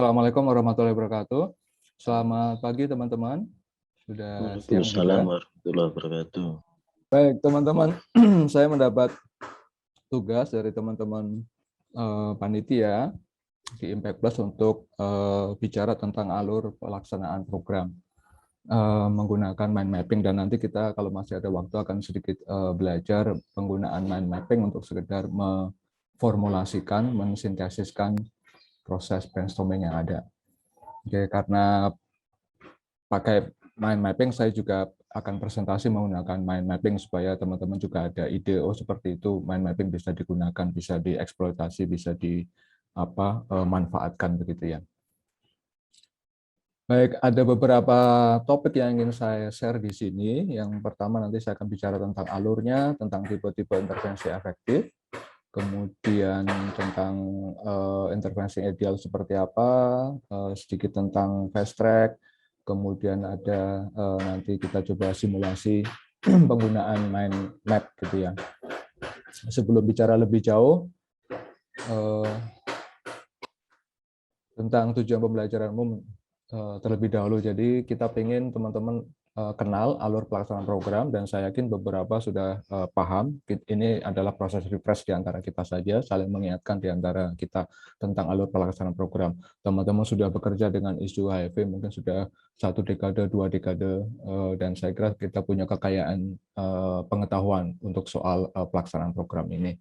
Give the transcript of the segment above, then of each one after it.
Assalamualaikum warahmatullahi wabarakatuh. Selamat pagi teman-teman. Sudah siang Waalaikumsalam juga. warahmatullahi wabarakatuh. Baik teman-teman, saya mendapat tugas dari teman-teman panitia di Impact Plus untuk bicara tentang alur pelaksanaan program menggunakan mind mapping, dan nanti kita kalau masih ada waktu akan sedikit belajar penggunaan mind mapping untuk sekedar memformulasikan, mensintesiskan proses brainstorming yang ada. Oke, karena pakai mind mapping, saya juga akan presentasi menggunakan mind mapping supaya teman-teman juga ada ide, oh seperti itu mind mapping bisa digunakan, bisa dieksploitasi, bisa manfaatkan begitu ya. Baik, ada beberapa topik yang ingin saya share di sini. Yang pertama nanti saya akan bicara tentang alurnya, tentang tipe-tipe intervensi efektif, kemudian tentang intervensi ideal seperti apa, sedikit tentang fast track, kemudian ada nanti kita coba simulasi penggunaan mind map gitu ya. Sebelum bicara lebih jauh tentang tujuan pembelajaran umum terlebih dahulu. Jadi kita ingin teman-teman kenal alur pelaksanaan program, dan saya yakin beberapa sudah paham. Ini adalah proses refresh di antara kita saja, saling mengingatkan di antara kita tentang alur pelaksanaan program. Teman-teman sudah bekerja dengan isu HIV mungkin sudah 1 dekade, 2 dekade, dan saya kira kita punya kekayaan pengetahuan untuk soal pelaksanaan program ini.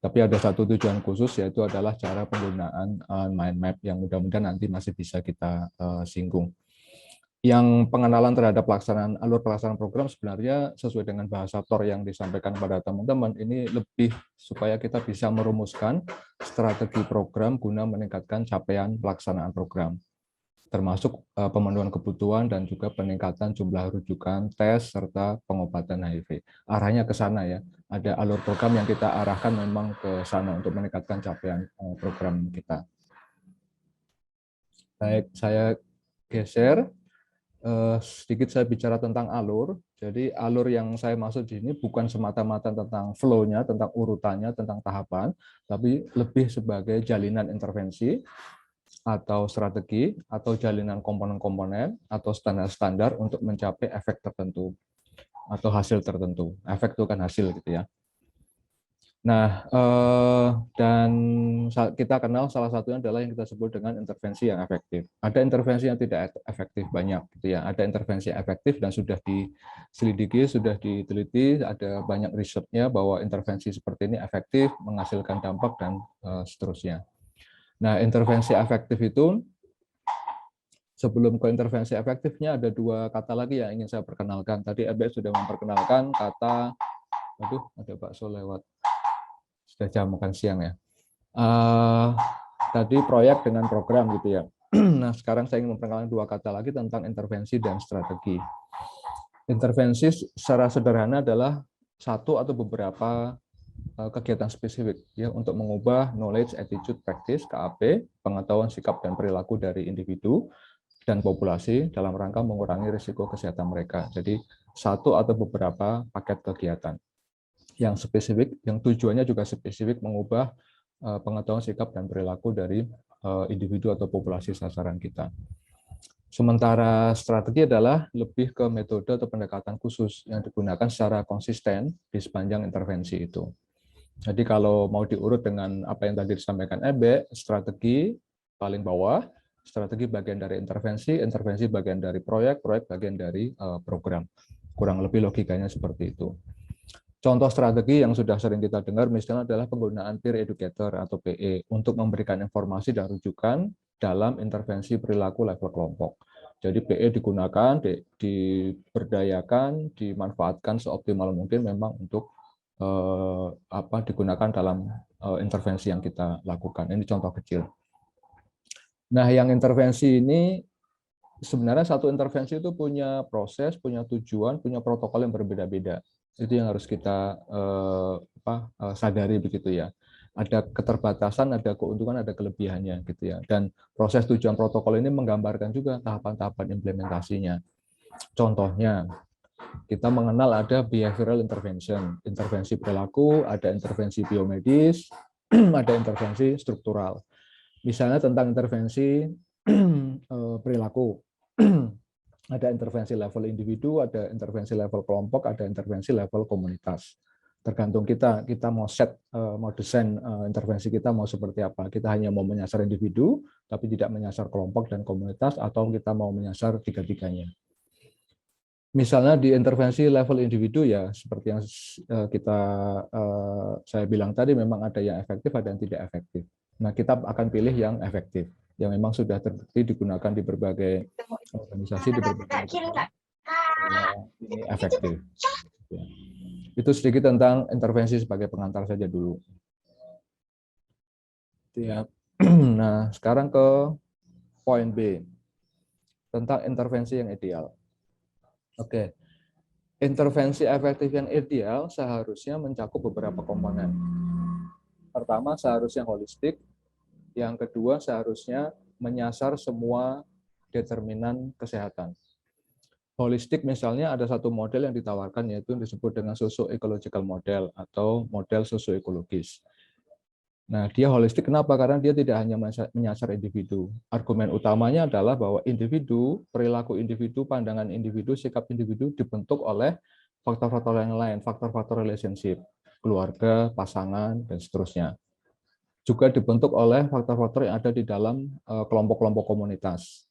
Tapi ada satu tujuan khusus, yaitu adalah cara penggunaan mind map yang mudah-mudahan nanti masih bisa kita singgung. Yang pengenalan terhadap alur pelaksanaan program sebenarnya sesuai dengan bahasa TOR yang disampaikan pada teman-teman, ini lebih supaya kita bisa merumuskan strategi program guna meningkatkan capaian pelaksanaan program, termasuk pemenuhan kebutuhan dan juga peningkatan jumlah rujukan, tes, serta pengobatan HIV. Arahnya ke sana ya. Ada alur program yang kita arahkan memang ke sana untuk meningkatkan capaian program kita. Baik, saya geser. Sedikit saya bicara tentang alur. Jadi alur yang saya maksud di sini bukan semata-mata tentang flow-nya, tentang urutannya, tentang tahapan, tapi lebih sebagai jalinan intervensi, atau strategi, atau jalinan komponen-komponen, atau standar-standar untuk mencapai efek tertentu, atau hasil tertentu. Efek itu kan hasil gitu ya. Nah, dan kita kenal salah satunya adalah yang kita sebut dengan intervensi yang efektif. Ada intervensi yang tidak efektif banyak, gitu ya. Ada intervensi yang efektif dan sudah diselidiki, sudah diteliti, ada banyak risetnya bahwa intervensi seperti ini efektif, menghasilkan dampak dan seterusnya. Nah, intervensi efektif itu, sebelum ke intervensi efektifnya ada 2 kata lagi yang ingin saya perkenalkan. Tadi Ebek sudah memperkenalkan kata, aduh ada bakso lewat. Sudah jam makan siang ya. Tadi proyek dengan program gitu ya. Nah, sekarang saya ingin memperkenalkan 2 kata lagi tentang intervensi dan strategi. Intervensi secara sederhana adalah satu atau beberapa kegiatan spesifik ya untuk mengubah knowledge, attitude, practice (KAP), pengetahuan, sikap dan perilaku dari individu dan populasi dalam rangka mengurangi risiko kesehatan mereka. Jadi satu atau beberapa paket kegiatan yang spesifik, yang tujuannya juga spesifik mengubah pengetahuan, sikap, dan perilaku dari individu atau populasi sasaran kita. Sementara strategi adalah lebih ke metode atau pendekatan khusus yang digunakan secara konsisten di sepanjang intervensi itu. Jadi kalau mau diurut dengan apa yang tadi disampaikan Ebe, strategi paling bawah, strategi bagian dari intervensi, intervensi bagian dari proyek, proyek bagian dari program. Kurang lebih logikanya seperti itu. Contoh strategi yang sudah sering kita dengar misalnya adalah penggunaan peer educator atau PE untuk memberikan informasi dan rujukan dalam intervensi perilaku level kelompok. Jadi PE digunakan, diberdayakan, dimanfaatkan seoptimal mungkin memang untuk digunakan dalam intervensi yang kita lakukan. Ini contoh kecil. Nah, yang intervensi ini sebenarnya satu intervensi itu punya proses, punya tujuan, punya protokol yang berbeda-beda. Itu yang harus kita sadari begitu ya. Ada keterbatasan, ada keuntungan, ada kelebihannya gitu ya. Dan proses tujuan protokol ini menggambarkan juga tahapan-tahapan implementasinya. Contohnya, kita mengenal ada behavioral intervention, intervensi perilaku, ada intervensi biomedis, ada intervensi struktural. Misalnya tentang intervensi perilaku. Ada intervensi level individu, ada intervensi level kelompok, ada intervensi level komunitas. Tergantung kita mau set, mau desain intervensi kita mau seperti apa. Kita hanya mau menyasar individu, tapi tidak menyasar kelompok dan komunitas, atau kita mau menyasar tiga-tiganya. Misalnya di intervensi level individu ya, seperti yang saya bilang tadi, memang ada yang efektif, ada yang tidak efektif. Nah, kita akan pilih yang efektif, yang memang sudah terbukti digunakan di berbagai organisasi, di berbagai negara, ini efektif. Itu sedikit tentang intervensi sebagai pengantar saja dulu. Ya. Nah, sekarang ke poin B, tentang intervensi yang ideal. Oke, intervensi efektif yang ideal seharusnya mencakup beberapa komponen. Pertama, seharusnya holistik. Yang kedua, seharusnya menyasar semua determinan kesehatan. Holistik misalnya ada satu model yang ditawarkan, yaitu disebut dengan socio-ecological model atau model sosioekologis. Nah, dia holistik kenapa? Karena dia tidak hanya menyasar individu. Argumen utamanya adalah bahwa individu, perilaku individu, pandangan individu, sikap individu dibentuk oleh faktor-faktor yang lain, faktor-faktor relationship, keluarga, pasangan, dan seterusnya. Juga dibentuk oleh faktor-faktor yang ada di dalam kelompok-kelompok komunitas,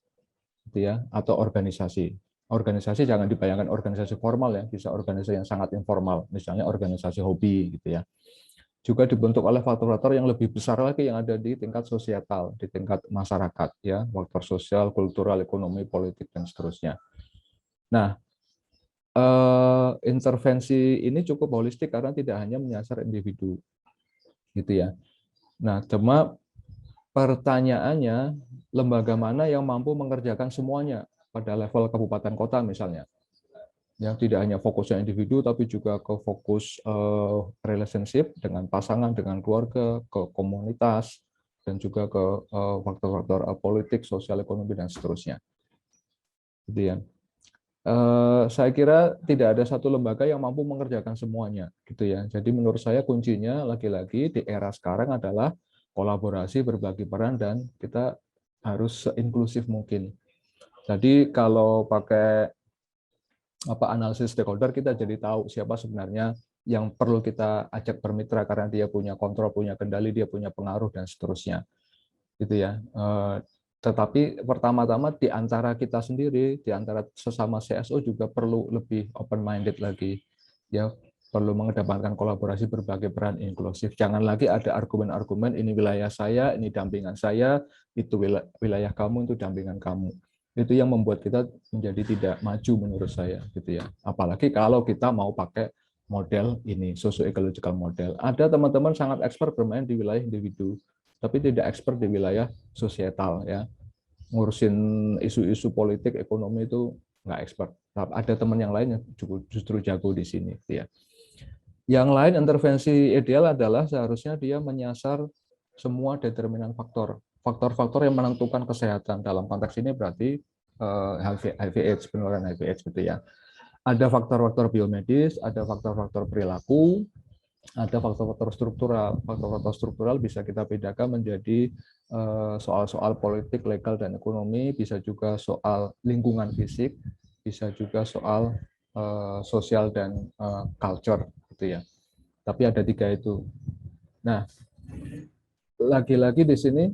gitu ya, atau organisasi. Organisasi jangan dibayangkan organisasi formal ya, bisa organisasi yang sangat informal, misalnya organisasi hobi, gitu ya. Juga dibentuk oleh faktor-faktor yang lebih besar lagi yang ada di tingkat sosial, di tingkat masyarakat, ya, faktor sosial, kultural, ekonomi, politik, dan seterusnya. Nah, intervensi ini cukup holistik karena tidak hanya menyasar individu, gitu ya. Nah, cuma pertanyaannya, lembaga mana yang mampu mengerjakan semuanya pada level kabupaten kota misalnya, yang tidak hanya fokusnya individu, tapi juga ke fokus relationship dengan pasangan, dengan keluarga, ke komunitas, dan juga ke faktor-faktor politik, sosial, ekonomi, dan seterusnya. Gitu ya. Saya kira tidak ada satu lembaga yang mampu mengerjakan semuanya, gitu ya. Jadi menurut saya kuncinya lagi-lagi di era sekarang adalah kolaborasi, berbagi peran, dan kita harus seinklusif mungkin. Jadi kalau pakai analisis stakeholder, kita jadi tahu siapa sebenarnya yang perlu kita ajak bermitra karena dia punya kontrol, punya kendali, dia punya pengaruh, dan seterusnya. Gitu ya. Tetapi pertama-tama di antara kita sendiri, di antara sesama CSO juga perlu lebih open minded lagi. Ya, perlu mengedepankan kolaborasi, berbagai peran, inklusif. Jangan lagi ada argumen-argumen ini wilayah saya, ini dampingan saya, itu wilayah kamu, itu dampingan kamu. Itu yang membuat kita menjadi tidak maju menurut saya, gitu ya. Apalagi kalau kita mau pakai model ini, socio-ecological model. Ada teman-teman sangat expert bermain di wilayah individu, tapi tidak expert di wilayah sosial, ya. Ngurusin isu-isu politik, ekonomi itu nggak expert. Ada teman yang lain yang justru jago di sini, gitu ya. Yang lain, intervensi ideal adalah seharusnya dia menyasar semua determinan faktor. Faktor-faktor yang menentukan kesehatan. Dalam konteks ini berarti HIV/AIDS, penularan HIV/AIDS, gitu ya. Ada faktor-faktor biomedis, ada faktor-faktor perilaku, ada faktor-faktor struktural. Faktor-faktor struktural bisa kita bedakan menjadi soal-soal politik, legal, dan ekonomi, bisa juga soal lingkungan fisik, bisa juga soal sosial dan culture, gitu ya. Tapi ada tiga itu. Nah, lagi-lagi di sini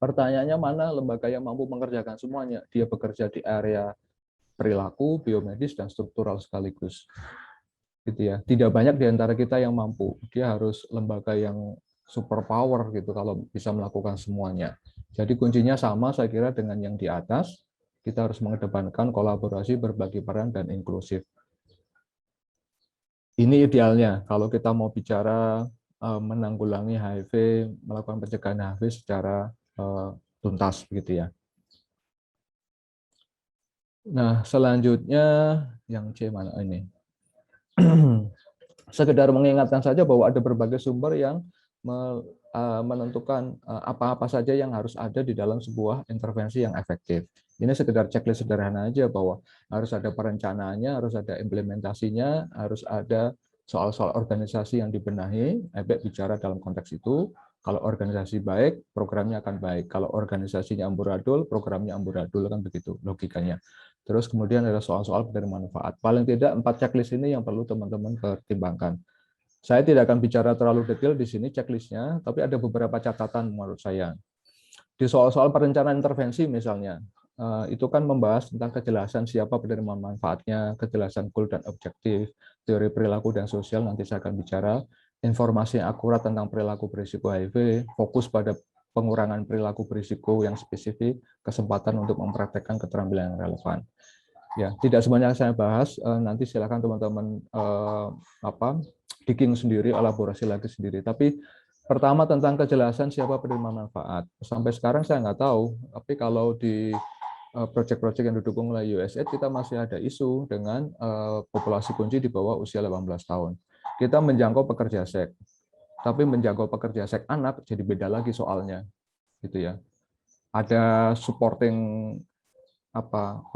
pertanyaannya, mana lembaga yang mampu mengerjakan semuanya? Dia bekerja di area perilaku, biomedis, dan struktural sekaligus. Gitu ya. Tidak banyak di antara kita yang mampu. Dia harus lembaga yang super power gitu kalau bisa melakukan semuanya. Jadi kuncinya sama saya kira dengan yang di atas. Kita harus mengedepankan kolaborasi, berbagi peran, dan inklusif. Ini idealnya kalau kita mau bicara menanggulangi HIV, melakukan pencegahan HIV secara tuntas, begitu ya. Nah, selanjutnya yang C mana ini? Sekedar mengingatkan saja bahwa ada berbagai sumber yang menentukan apa-apa saja yang harus ada di dalam sebuah intervensi yang efektif. Ini sekedar checklist sederhana aja bahwa harus ada perencanaannya, harus ada implementasinya, harus ada soal-soal organisasi yang dibenahi, Ebek bicara dalam konteks itu, Kalau organisasi baik, programnya akan baik. Kalau organisasinya amburadul, programnya amburadul, kan begitu logikanya. Terus kemudian ada soal-soal penerimaan manfaat. Paling tidak 4 checklist ini yang perlu teman-teman pertimbangkan. Saya tidak akan bicara terlalu detail di sini checklistnya, tapi ada beberapa catatan menurut saya. Di soal-soal perencanaan intervensi misalnya, itu kan membahas tentang kejelasan siapa penerima manfaatnya, kejelasan goal dan objektif, teori perilaku dan sosial, nanti saya akan bicara, informasi yang akurat tentang perilaku berisiko HIV, fokus pada pengurangan perilaku berisiko yang spesifik, kesempatan untuk mempraktekkan keterampilan yang relevan. Ya, tidak semuanya saya bahas, nanti silakan teman-teman digging sendiri, elaborasi lagi sendiri. Tapi pertama tentang kejelasan siapa penerima manfaat. Sampai sekarang saya nggak tahu, tapi kalau di proyek-proyek yang didukung oleh USAID kita masih ada isu dengan populasi kunci di bawah usia 18 tahun. Kita menjangkau pekerja seks, tapi menjangkau pekerja seks anak jadi beda lagi soalnya, gitu ya. Ada supporting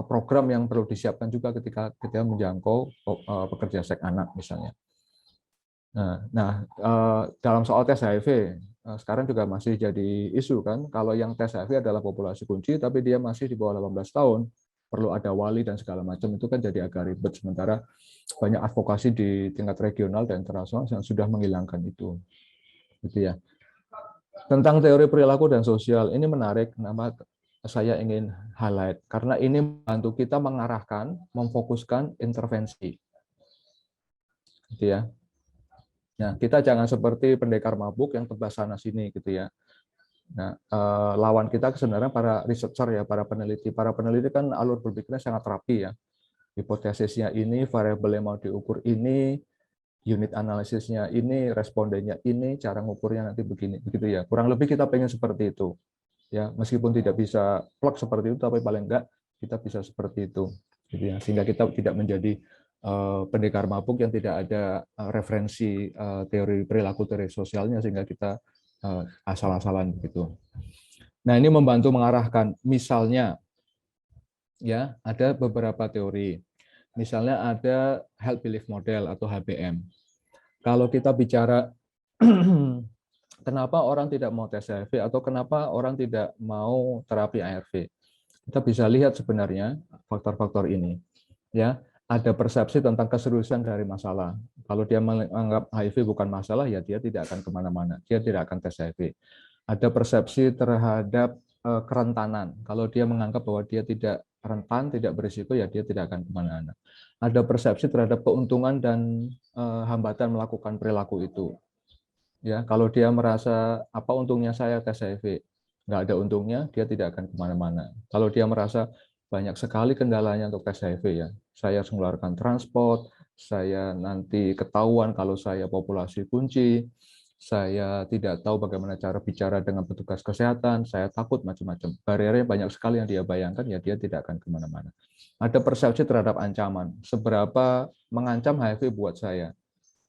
program yang perlu disiapkan juga ketika kita menjangkau pekerja seks anak misalnya. Nah, dalam soal tes HIV sekarang juga masih jadi isu kan, kalau yang tes HIV adalah populasi kunci tapi dia masih di bawah 18 tahun, perlu ada wali dan segala macam, itu kan jadi agak ribet, sementara banyak advokasi di tingkat regional dan internasional yang sudah menghilangkan itu. Gitu ya. Tentang teori perilaku dan sosial, ini menarik, kenapa saya ingin highlight, karena ini membantu kita mengarahkan, memfokuskan intervensi. Gitu ya. Nah, kita jangan seperti pendekar mabuk yang tebas sana sini gitu ya. Nah, lawan kita sebenarnya para researcher ya, para peneliti. Para peneliti kan alur berpikirnya sangat rapi ya. Hipotesisnya ini, variabel yang mau diukur ini, unit analisisnya ini, respondennya ini, cara ngukurnya nanti begini, begitu ya. Kurang lebih kita pengen seperti itu. Ya, meskipun tidak bisa plug seperti itu, tapi paling enggak kita bisa seperti itu. Gitu ya. Sehingga kita tidak menjadi pendekar mabuk yang tidak ada referensi teori perilaku, teori sosialnya, sehingga kita asal-asalan begitu. Nah, ini membantu mengarahkan. Misalnya, ya ada beberapa teori. Misalnya ada Health Belief Model atau HBM. Kalau kita bicara kenapa orang tidak mau tes HIV atau kenapa orang tidak mau terapi ARV, kita bisa lihat sebenarnya faktor-faktor ini. Ya, ada persepsi tentang keseriusan dari masalah. Kalau dia menganggap HIV bukan masalah, ya dia tidak akan kemana-mana. Dia tidak akan tes HIV. Ada persepsi terhadap kerentanan. Kalau dia menganggap bahwa dia tidak rentan, tidak berisiko, ya dia tidak akan kemana-mana. Ada persepsi terhadap keuntungan dan hambatan melakukan perilaku itu. Ya, kalau dia merasa apa untungnya saya tes HIV, nggak ada untungnya, dia tidak akan kemana-mana. Kalau dia merasa banyak sekali kendalanya untuk tes HIV ya, saya harus mengeluarkan transport, saya nanti ketahuan kalau saya populasi kunci, saya tidak tahu bagaimana cara bicara dengan petugas kesehatan, saya takut macam-macam. Bariernya banyak sekali yang dia bayangkan, ya dia tidak akan kemana-mana. Ada persepsi terhadap ancaman, seberapa mengancam HIV buat saya.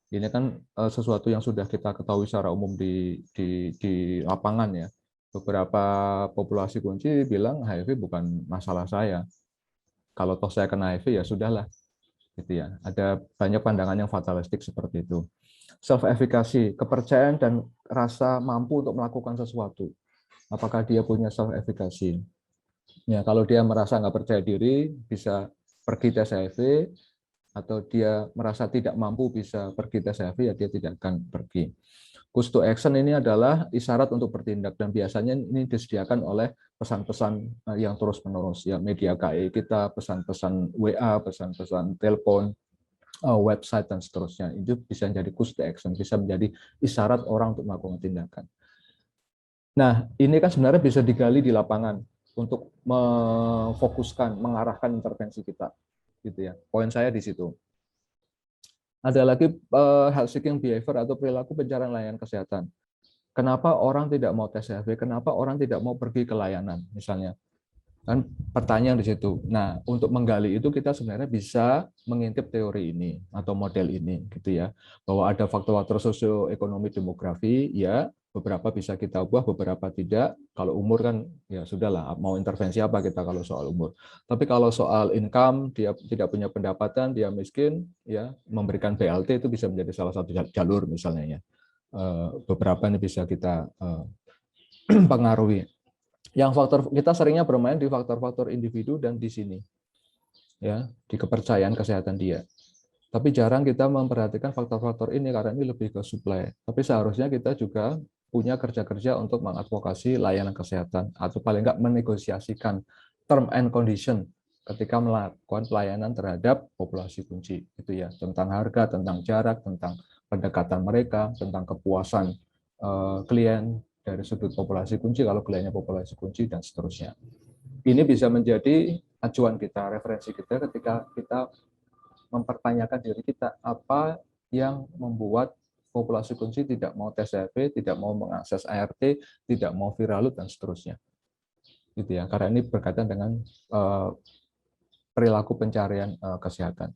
Ini kan sesuatu yang sudah kita ketahui secara umum di lapangan ya. Beberapa populasi kunci bilang HIV bukan masalah saya. Kalau toh saya kena HIV ya sudahlah. Gitu ya. Ada banyak pandangan yang fatalistik seperti itu. Self-efficacy, kepercayaan dan rasa mampu untuk melakukan sesuatu. Apakah dia punya self-efficacy? Ya, kalau dia merasa nggak percaya diri, bisa pergi tes HIV, atau dia merasa tidak mampu bisa pergi tes HIV, ya dia tidak akan pergi. Call to action ini adalah isyarat untuk bertindak, dan biasanya ini disediakan oleh pesan-pesan yang terus-menerus, ya media KE kita, pesan-pesan WA, pesan-pesan telepon, website, dan seterusnya. Itu bisa menjadi call to action, bisa menjadi isyarat orang untuk melakukan tindakan. Nah, ini kan sebenarnya bisa digali di lapangan untuk memfokuskan, mengarahkan intervensi kita. Gitu ya. Poin saya di situ. Ada lagi health seeking behavior atau perilaku pencarian layanan kesehatan. Kenapa orang tidak mau tes HIV? Kenapa orang tidak mau pergi ke layanan misalnya? Kan pertanyaan di situ. Nah, untuk menggali itu kita sebenarnya bisa mengintip teori ini atau model ini gitu ya. Bahwa ada faktor-faktor sosioekonomi demografi, ya beberapa bisa kita ubah, beberapa tidak. Kalau umur kan ya sudahlah, mau intervensi apa kita kalau soal umur. Tapi kalau soal income, dia tidak punya pendapatan, dia miskin, ya memberikan BLT itu bisa menjadi salah satu jalur misalnya ya. beberapa ini bisa kita pengaruhi. Yang faktor kita seringnya bermain di faktor-faktor individu dan di sini, ya, di kepercayaan kesehatan dia. Tapi jarang kita memperhatikan faktor-faktor ini karena ini lebih ke supply. Tapi seharusnya kita juga punya kerja-kerja untuk mengadvokasi layanan kesehatan atau paling enggak menegosiasikan term and condition ketika melakukan pelayanan terhadap populasi kunci. Itu ya, tentang harga, tentang jarak, tentang pendekatan mereka, tentang kepuasan klien dari sudut populasi kunci kalau kliennya populasi kunci dan seterusnya. Ini bisa menjadi acuan kita, referensi kita ketika kita mempertanyakan diri kita apa yang membuat populasi kunci tidak mau tes HIV, tidak mau mengakses ART, tidak mau viral load dan seterusnya. Gitu ya, karena ini berkaitan dengan perilaku pencarian kesehatan.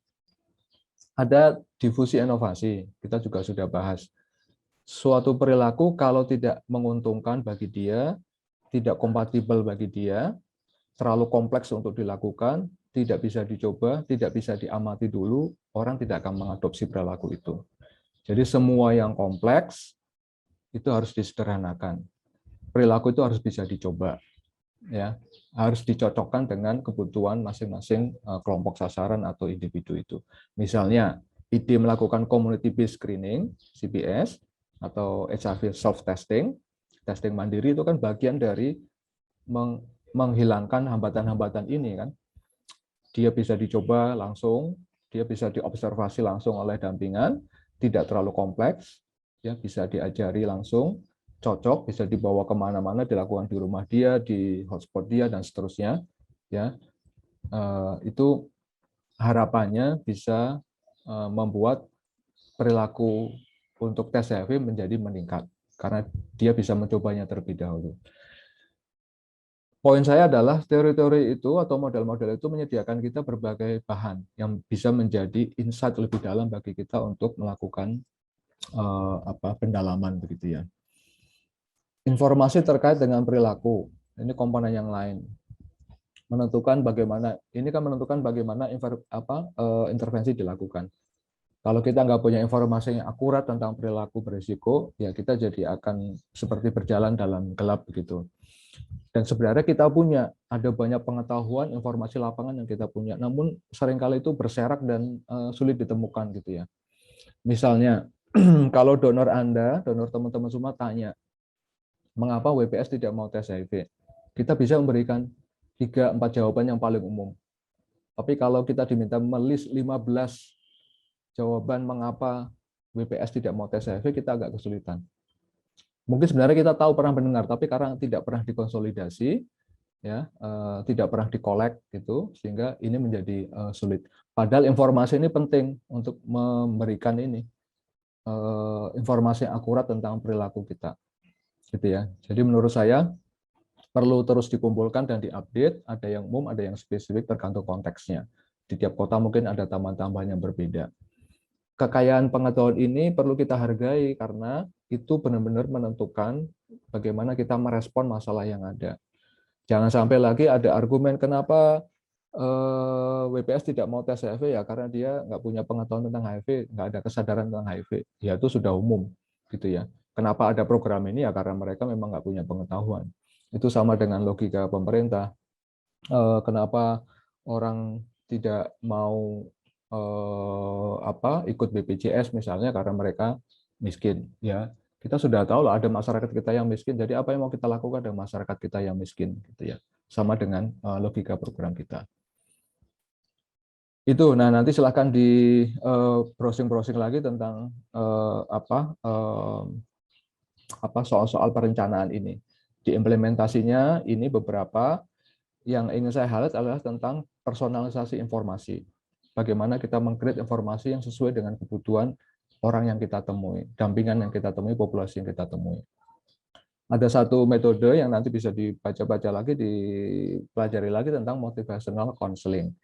Ada difusi inovasi, kita juga sudah bahas. Suatu perilaku kalau tidak menguntungkan bagi dia, tidak kompatibel bagi dia, terlalu kompleks untuk dilakukan, tidak bisa dicoba, tidak bisa diamati dulu, orang tidak akan mengadopsi perilaku itu. Jadi semua yang kompleks itu harus disederhanakan. Perilaku itu harus bisa dicoba, ya, harus dicocokkan dengan kebutuhan masing-masing kelompok sasaran atau individu itu. Misalnya, ide melakukan community based screening (CBS) atau HIV self testing, testing mandiri itu kan bagian dari menghilangkan hambatan-hambatan ini kan. Dia bisa dicoba langsung, dia bisa diobservasi langsung oleh dampingan, tidak terlalu kompleks, ya bisa diajari langsung, cocok, bisa dibawa kemana-mana, dilakukan di rumah dia, di hotspot dia dan seterusnya. Ya, itu harapannya bisa membuat perilaku untuk tes HIV menjadi meningkat karena dia bisa mencobanya terlebih dahulu. Poin saya adalah teori-teori itu atau model-model itu menyediakan kita berbagai bahan yang bisa menjadi insight lebih dalam bagi kita untuk melakukan pendalaman begitu ya. Informasi terkait dengan perilaku, ini komponen yang lain. Menentukan bagaimana intervensi dilakukan. Kalau kita nggak punya informasi yang akurat tentang perilaku berisiko, ya kita jadi akan seperti berjalan dalam gelap begitu. Dan sebenarnya kita ada banyak pengetahuan, informasi lapangan yang kita punya, namun seringkali itu berserak dan sulit ditemukan gitu ya. Misalnya, kalau donor teman-teman semua tanya, mengapa WPS tidak mau tes HIV? Kita bisa memberikan 3-4 jawaban yang paling umum. Tapi kalau kita diminta melis 15 jawaban mengapa WPS tidak mau tes HIV, kita agak kesulitan. Mungkin sebenarnya kita tahu pernah mendengar, tapi karena tidak pernah dikonsolidasi, ya, tidak pernah dikolek gitu, sehingga ini menjadi sulit. Padahal informasi ini penting untuk memberikan informasi yang akurat tentang perilaku kita, gitu ya. Jadi menurut saya perlu terus dikumpulkan dan diupdate. Ada yang umum, ada yang spesifik tergantung konteksnya. Di tiap kota mungkin ada tambahan-tambahan yang berbeda. Kekayaan pengetahuan ini perlu kita hargai karena itu benar-benar menentukan bagaimana kita merespon masalah yang ada. Jangan sampai lagi ada argumen kenapa WPS tidak mau tes HIV ya karena dia nggak punya pengetahuan tentang HIV, nggak ada kesadaran tentang HIV. Ya itu sudah umum, gitu ya. Kenapa ada program ini ya karena mereka memang nggak punya pengetahuan. Itu sama dengan logika pemerintah. Kenapa orang tidak mau ikut BPJS misalnya karena mereka miskin, ya. Kita sudah tahu lah ada masyarakat kita yang miskin, jadi apa yang mau kita lakukan dengan masyarakat kita yang miskin, gitu ya. Sama dengan logika program kita. Itu, nah nanti silahkan di browsing-browsing lagi tentang soal-soal perencanaan ini. Di implementasinya ini beberapa yang ingin saya highlight adalah tentang personalisasi informasi. Bagaimana kita meng-create informasi yang sesuai dengan kebutuhan orang yang kita temui, dampingan yang kita temui, populasi yang kita temui. Ada satu metode yang nanti bisa dibaca-baca lagi, dipelajari lagi tentang motivational counseling.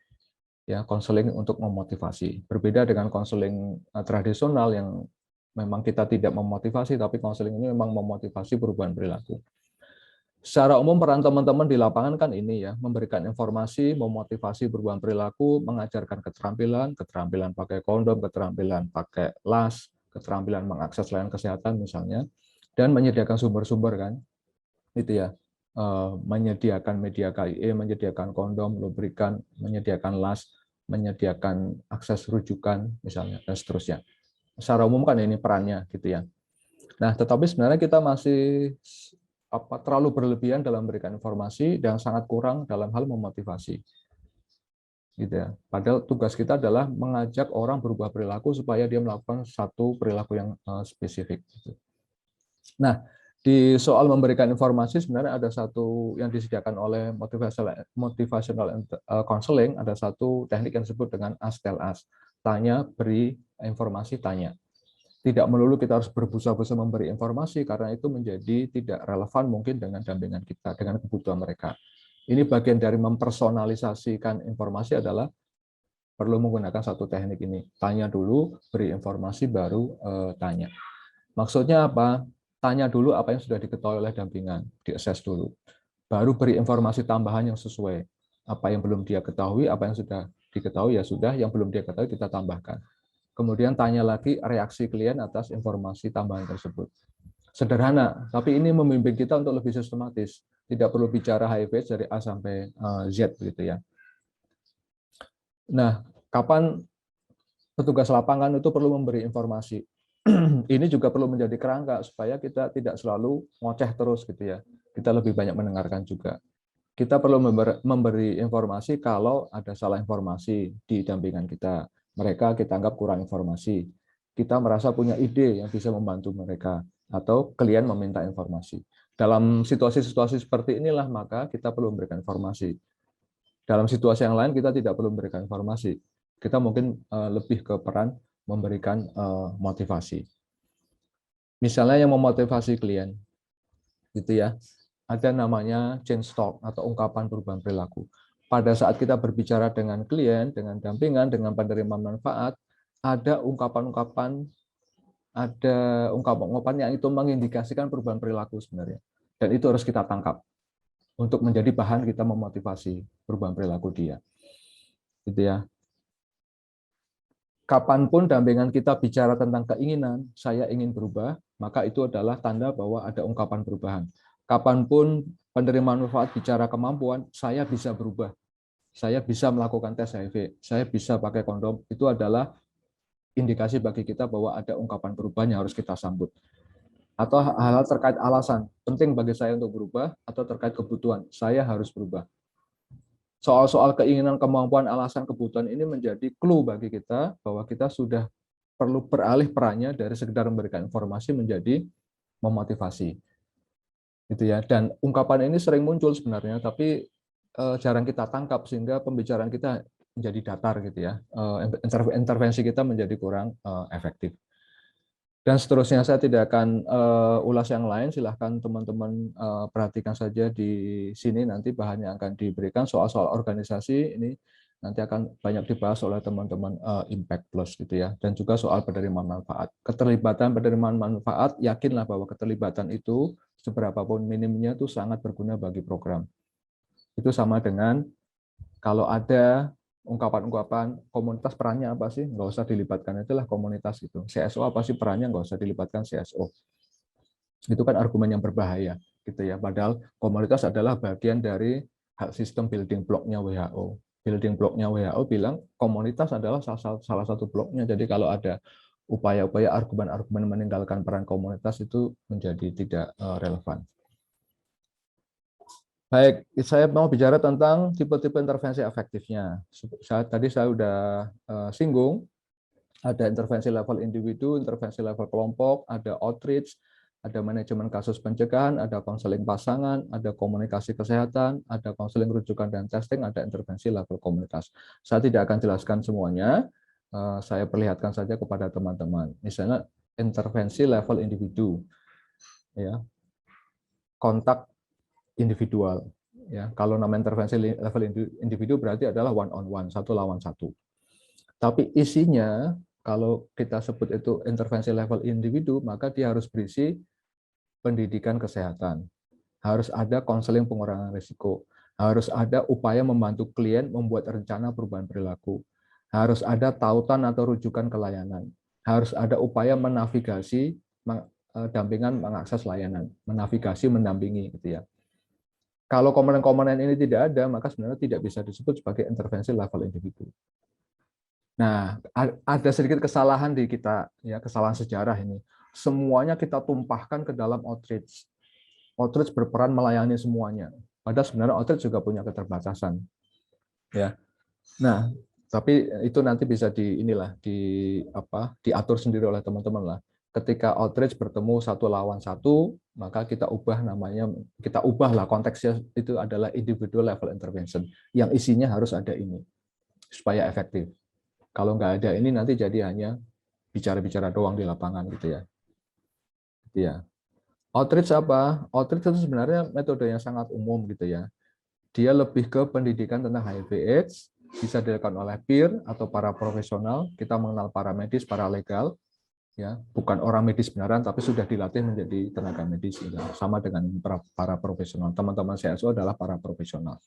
Ya, counseling untuk memotivasi. Berbeda dengan counseling tradisional yang memang kita tidak memotivasi, tapi counseling ini memang memotivasi perubahan perilaku. Secara umum peran teman-teman di lapangan kan ini ya, memberikan informasi, memotivasi perubahan perilaku, mengajarkan keterampilan pakai kondom, keterampilan pakai las, keterampilan mengakses layanan kesehatan misalnya, dan menyediakan sumber-sumber kan, itu ya, menyediakan media KIE, menyediakan kondom, lubrikan, menyediakan las, menyediakan akses rujukan misalnya, dan seterusnya. Secara umum kan ini perannya gitu ya. Nah, tetapi sebenarnya kita masih terlalu berlebihan dalam memberikan informasi dan sangat kurang dalam hal memotivasi. Gitu ya. Padahal tugas kita adalah mengajak orang berubah perilaku supaya dia melakukan satu perilaku yang spesifik. Nah, di soal memberikan informasi sebenarnya ada satu yang disediakan oleh motivational counseling, ada satu teknik yang disebut dengan ask tell ask. Tanya, beri, informasi, tanya. Tidak melulu kita harus berbusa-busa memberi informasi karena itu menjadi tidak relevan mungkin dengan dampingan kita, dengan kebutuhan mereka. Ini bagian dari mempersonalisasikan informasi adalah perlu menggunakan satu teknik ini. Tanya dulu, beri informasi, baru tanya. Maksudnya apa? Tanya dulu apa yang sudah diketahui oleh dampingan, diakses dulu. Baru beri informasi tambahan yang sesuai. Apa yang belum dia ketahui, apa yang sudah diketahui ya sudah, yang belum dia ketahui kita tambahkan. Kemudian tanya lagi reaksi klien atas informasi tambahan tersebut. Sederhana, tapi ini membimbing kita untuk lebih sistematis. Tidak perlu bicara HIV dari A sampai Z begitu ya. Nah, kapan petugas lapangan itu perlu memberi informasi? Ini juga perlu menjadi kerangka supaya kita tidak selalu ngoceh terus gitu ya. Kita lebih banyak mendengarkan juga. Kita perlu memberi informasi kalau ada salah informasi di dampingan kita. Mereka kita anggap kurang informasi. Kita merasa punya ide yang bisa membantu mereka, atau klien meminta informasi. Dalam situasi-situasi seperti inilah maka kita perlu memberikan informasi. Dalam situasi yang lain kita tidak perlu memberikan informasi. Kita mungkin lebih ke peran memberikan motivasi. Misalnya yang memotivasi klien, gitu ya. Ada namanya change talk atau ungkapan perubahan perilaku. Pada saat kita berbicara dengan klien, dengan dampingan, dengan penerima manfaat, ada ungkapan-ungkapan, ada ungkapan-ungkapan yang itu mengindikasikan perubahan perilaku sebenarnya. Dan itu harus kita tangkap untuk menjadi bahan kita memotivasi perubahan perilaku dia. Gitu ya. Kapanpun dampingan kita bicara tentang keinginan, saya ingin berubah, maka itu adalah tanda bahwa ada ungkapan perubahan. Kapanpun penerima manfaat bicara kemampuan, saya bisa berubah, saya bisa melakukan tes HIV, saya bisa pakai kondom, itu adalah indikasi bagi kita bahwa ada ungkapan perubahan yang harus kita sambut. Atau hal-hal terkait alasan, penting bagi saya untuk berubah, atau terkait kebutuhan, saya harus berubah. Soal-soal keinginan, kemampuan, alasan, kebutuhan ini menjadi clue bagi kita bahwa kita sudah perlu beralih perannya dari sekedar memberikan informasi menjadi memotivasi. Gitu ya. Dan ungkapan ini sering muncul sebenarnya, tapi jarang kita tangkap sehingga pembicaraan kita menjadi datar gitu ya. Intervensi kita menjadi kurang efektif. Dan seterusnya saya tidak akan ulas yang lain, silahkan teman-teman perhatikan saja di sini nanti bahan yang akan diberikan soal-soal organisasi ini nanti akan banyak dibahas oleh teman-teman Impact Plus gitu ya, dan juga soal penerimaan manfaat. Keterlibatan penerimaan manfaat, yakinlah bahwa keterlibatan itu seberapapun minimnya itu sangat berguna bagi program. Itu sama dengan kalau ada ungkapan-ungkapan komunitas perannya apa sih? Nggak usah dilibatkan, itulah komunitas itu. CSO apa sih perannya? Nggak usah dilibatkan CSO. Itu kan argumen yang berbahaya, gitu ya. Padahal komunitas adalah bagian dari hak sistem building block-nya WHO. Building block-nya WHO bilang komunitas adalah salah satu bloknya. Jadi kalau ada upaya-upaya argumen-argumen meninggalkan peran komunitas itu menjadi tidak relevan. Baik, saya mau bicara tentang tipe-tipe intervensi efektifnya. Tadi saya sudah singgung, ada intervensi level individu, intervensi level kelompok, ada outreach, ada manajemen kasus pencegahan, ada konseling pasangan, ada komunikasi kesehatan, ada konseling rujukan dan testing, ada intervensi level komunitas. Saya tidak akan jelaskan semuanya, saya perlihatkan saja kepada teman-teman. Misalnya intervensi level individu, ya, kontak individual. Ya, kalau nama intervensi level individu berarti adalah one on one, satu lawan satu. Tapi isinya kalau kita sebut itu intervensi level individu, maka dia harus berisi pendidikan kesehatan. Harus ada konseling pengurangan risiko. Harus ada upaya membantu klien membuat rencana perubahan perilaku. Harus ada tautan atau rujukan ke layanan. harus ada upaya menavigasi, dampingan mengakses layanan, menavigasi, mendampingi gitu ya. Kalau komponen-komponen ini tidak ada, maka sebenarnya tidak bisa disebut sebagai intervensi level individu. Nah, ada sedikit kesalahan di kita, ya, kesalahan sejarah ini. Semuanya kita tumpahkan ke dalam outreach. Outreach berperan melayani semuanya. Padahal sebenarnya outreach juga punya keterbatasan, ya. Nah, tapi itu nanti bisa diatur sendiri oleh teman-teman lah. Ketika outreach bertemu satu lawan satu, maka kita ubahlah konteksnya itu adalah individual level intervention yang isinya harus ada ini supaya efektif. Kalau nggak ada ini nanti jadi hanya bicara-bicara doang di lapangan gitu ya. Gitu ya. Outreach apa? Outreach itu sebenarnya metode yang sangat umum gitu ya. Dia lebih ke pendidikan tentang HIV/AIDS, bisa dilakukan oleh peer atau para profesional. Kita mengenal para medis, para legal, ya, bukan orang medis beneran, tapi sudah dilatih menjadi tenaga medis. Ya. Sama dengan para profesional. Teman-teman CSO adalah para profesional.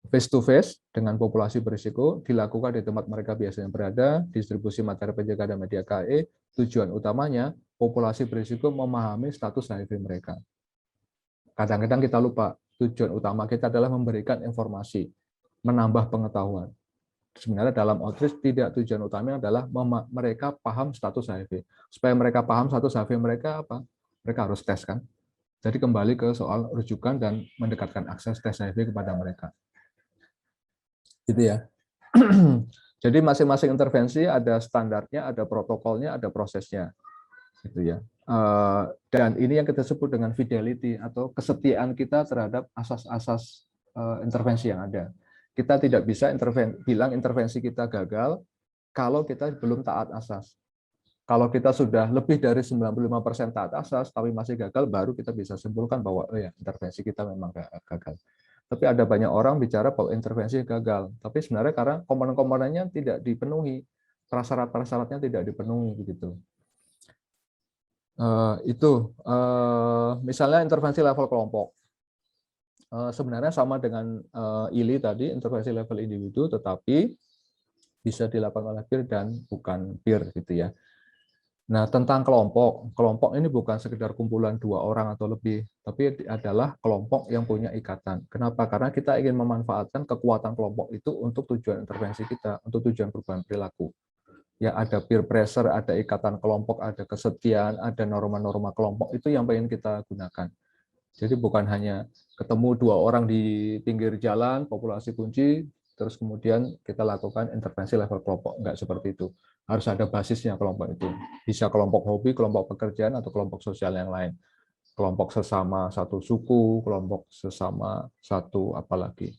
Face to face dengan populasi berisiko dilakukan di tempat mereka biasanya berada, distribusi materi penjaga dan media KE. Tujuan utamanya populasi berisiko memahami status HIV mereka. Kadang-kadang kita lupa, tujuan utama kita adalah memberikan informasi, menambah pengetahuan. Sebenarnya dalam outreach tidak, tujuan utamanya adalah mereka paham status HIV. Supaya mereka paham status HIV mereka apa? Mereka harus tes kan. Jadi kembali ke soal rujukan dan mendekatkan akses tes HIV kepada mereka. Gitu ya. Jadi masing-masing intervensi ada standarnya, ada protokolnya, ada prosesnya. Gitu ya. Dan ini yang kita sebut dengan fidelity atau kesetiaan kita terhadap asas-asas intervensi yang ada. Kita tidak bisa bilang intervensi kita gagal kalau kita belum taat asas. Kalau kita sudah lebih dari 95% taat asas tapi masih gagal, baru kita bisa simpulkan bahwa oh ya, intervensi kita memang gagal. Tapi ada banyak orang bicara bahwa intervensi gagal, tapi sebenarnya karena komponen-komponennya tidak dipenuhi, prasyarat-prasyaratnya tidak dipenuhi begitu. Misalnya intervensi level kelompok. Sebenarnya sama dengan ILI tadi, intervensi level individu, tetapi bisa dilakukan oleh peer dan bukan peer gitu ya. Nah, tentang kelompok ini bukan sekedar kumpulan 2 orang atau lebih, tapi adalah kelompok yang punya ikatan. Kenapa? Karena kita ingin memanfaatkan kekuatan kelompok itu untuk tujuan intervensi kita, untuk tujuan perubahan perilaku. Ya, ada peer pressure, ada ikatan kelompok, ada kesetiaan, ada norma-norma kelompok, itu yang pengen kita gunakan. Jadi bukan hanya ketemu 2 orang di pinggir jalan, populasi kunci, terus kemudian kita lakukan intervensi level kelompok. Enggak seperti itu. Harus ada basisnya kelompok itu. Bisa kelompok hobi, kelompok pekerjaan, atau kelompok sosial yang lain. Kelompok sesama satu suku, kelompok sesama satu apalagi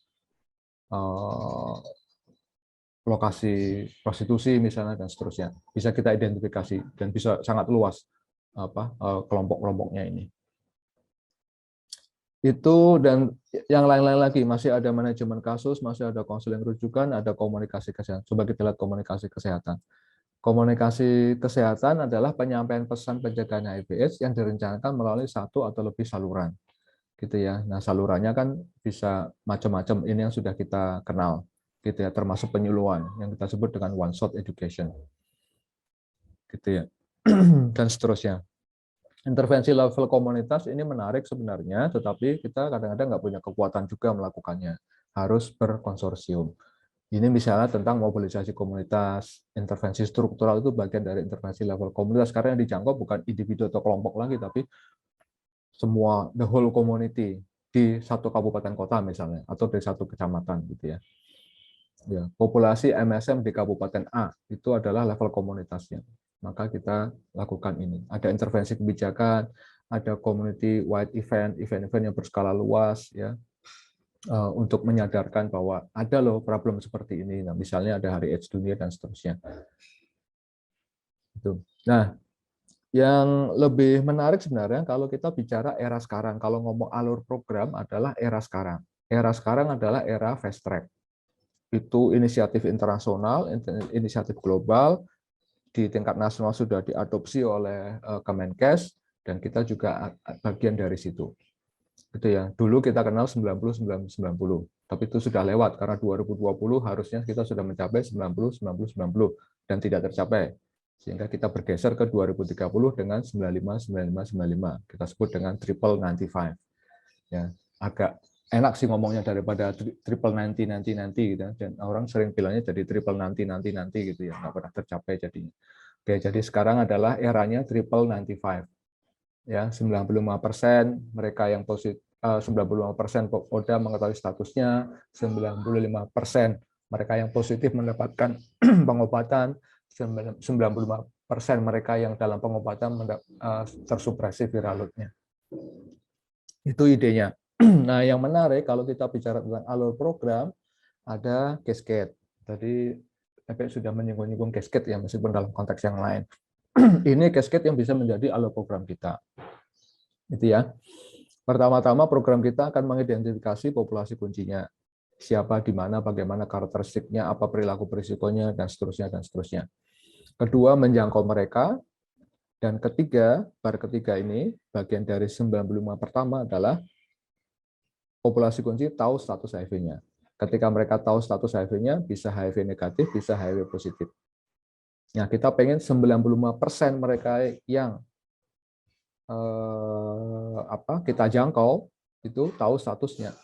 lokasi prostitusi misalnya dan seterusnya. Bisa kita identifikasi dan bisa sangat luas kelompok-kelompoknya ini. Itu dan yang lain-lain lagi, masih ada manajemen kasus, masih ada konseling rujukan, ada komunikasi kesehatan. Coba kita lihat komunikasi kesehatan. Komunikasi kesehatan adalah penyampaian pesan pencegahan HIV/AIDS yang direncanakan melalui satu atau lebih saluran, gitu ya. Nah, salurannya kan bisa macam-macam. Ini yang sudah kita kenal, gitu ya. Termasuk penyuluhan yang kita sebut dengan one shot education, gitu ya, dan seterusnya. Intervensi level komunitas ini menarik sebenarnya, tetapi kita kadang-kadang nggak punya kekuatan juga melakukannya. Harus berkonsorsium. Ini misalnya tentang mobilisasi komunitas, intervensi struktural itu bagian dari intervensi level komunitas, karena yang dijangkau bukan individu atau kelompok lagi, tapi semua, the whole community di satu kabupaten kota misalnya, atau di satu kecamatan gitu ya. Ya, populasi MSM di kabupaten A itu adalah level komunitasnya. Maka kita lakukan ini. Ada intervensi kebijakan, ada community wide event-event yang berskala luas ya. Untuk menyadarkan bahwa ada loh problem seperti ini. Nah, misalnya ada Hari AIDS Dunia dan seterusnya. Itu. Nah, yang lebih menarik sebenarnya kalau kita bicara era sekarang, kalau ngomong alur program adalah era sekarang. Era sekarang adalah era fast track. Itu inisiatif internasional, inisiatif global, di tingkat nasional sudah diadopsi oleh Kemenkes, dan kita juga bagian dari situ. Gitu ya. Dulu kita kenal 90-90, tapi itu sudah lewat karena 2020 harusnya kita sudah mencapai 90-90-90 dan tidak tercapai. Sehingga kita bergeser ke 2030 dengan 95, 95, 95. Kita sebut dengan triple 95. Ya, agak enak sih ngomongnya daripada triple 90, 90, 90 gitu. Dan orang sering bilangnya jadi triple 90, 90, 90 gitu ya, nggak pernah tercapai jadinya. Oke, jadi sekarang adalah eranya triple 95. Ya, 95% mereka yang positif, 95% Polda mengetahui statusnya, 95% mereka yang positif mendapatkan pengobatan, 95% mereka yang dalam pengobatan tersupresi viral load-nya. Itu idenya. Nah, yang menarik kalau kita bicara tentang alur program, ada cascade. Tadi Epe sudah menyinggung-nyinggung cascade ya, meskipun dalam konteks yang lain. Ini cascade yang bisa menjadi alur program kita. Itu ya. Pertama-tama program kita akan mengidentifikasi populasi kuncinya. Siapa, di mana, bagaimana karakteristiknya, apa perilaku berisikonya, dan seterusnya, dan seterusnya. Kedua, menjangkau mereka. Dan ketiga, bar ketiga ini, bagian dari 95 pertama adalah populasi kunci tahu status HIV-nya. Ketika mereka tahu status HIV-nya, bisa HIV negatif, bisa HIV positif. Nah, kita pengen 95% mereka yang kita jangkau itu tahu statusnya.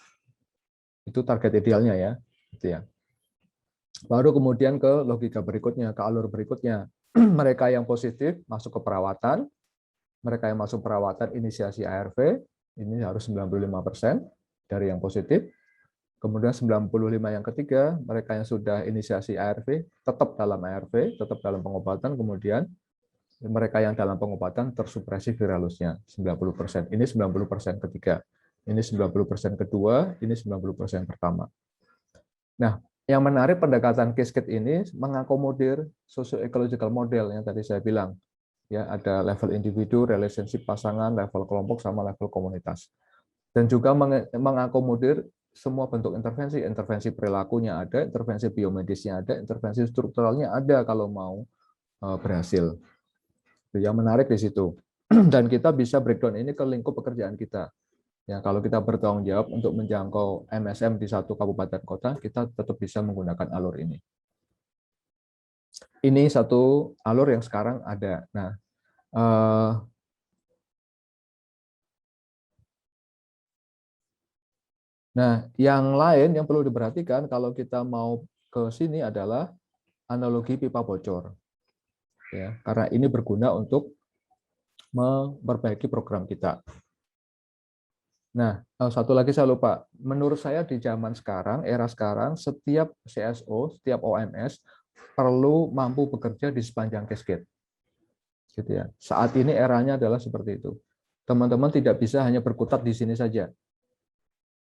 Itu target idealnya ya, gitu ya. Baru kemudian ke logika berikutnya, ke alur berikutnya. Mereka yang positif masuk ke perawatan, mereka yang masuk perawatan inisiasi ARV, ini harus 95% dari yang positif. Kemudian 95 yang ketiga, mereka yang sudah inisiasi ARV tetap dalam ARV, tetap dalam pengobatan, kemudian mereka yang dalam pengobatan tersupresi viralusnya 90%. Ini 90% ketiga. Ini 90% kedua, ini 90% pertama. Nah, yang menarik pendekatan cascade ini mengakomodir socio-ecological model yang tadi saya bilang. Ya, ada level individu, relationship pasangan, level kelompok sama level komunitas. Dan juga mengakomodir semua bentuk intervensi. Intervensi perilakunya ada, intervensi biomedisnya ada, intervensi strukturalnya ada kalau mau berhasil. Yang menarik di situ. Dan kita bisa breakdown ini ke lingkup pekerjaan kita. Ya, kalau kita bertanggung jawab untuk menjangkau MSM di satu kabupaten kota, kita tetap bisa menggunakan alur ini. Ini satu alur yang sekarang ada. Nah, yang lain yang perlu diperhatikan kalau kita mau ke sini adalah analogi pipa bocor. Ya, karena ini berguna untuk memperbaiki program kita. Nah, satu lagi saya lupa. Menurut saya di zaman sekarang, era sekarang, setiap CSO, setiap OMS perlu mampu bekerja di sepanjang cascade. Gitu ya. Saat ini eranya adalah seperti itu. Teman-teman tidak bisa hanya berkutat di sini saja,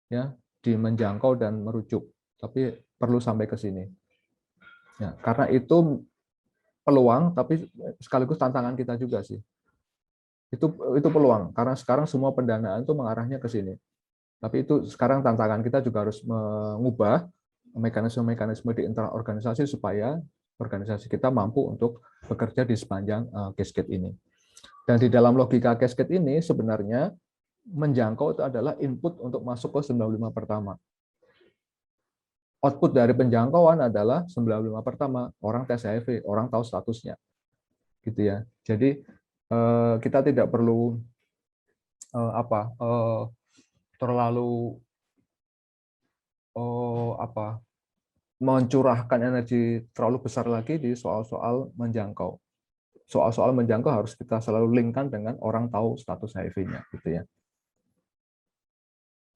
ya, di menjangkau dan merujuk, tapi perlu sampai ke sini. Ya, karena itu peluang, tapi sekaligus tantangan kita juga sih. Itu peluang, karena sekarang semua pendanaan itu mengarahnya ke sini. Tapi itu sekarang tantangan kita juga harus mengubah mekanisme-mekanisme di internal organisasi supaya organisasi kita mampu untuk bekerja di sepanjang cascade ini. Dan di dalam logika cascade ini sebenarnya menjangkau itu adalah input untuk masuk ke 95 pertama. Output dari penjangkauan adalah 95 pertama, orang tes HIV, orang tahu statusnya. Gitu ya. Jadi kita tidak perlu terlalu mencurahkan energi terlalu besar lagi di soal-soal menjangkau. Soal-soal menjangkau harus kita selalu linkkan dengan orang tahu status HIV-nya, gitu ya.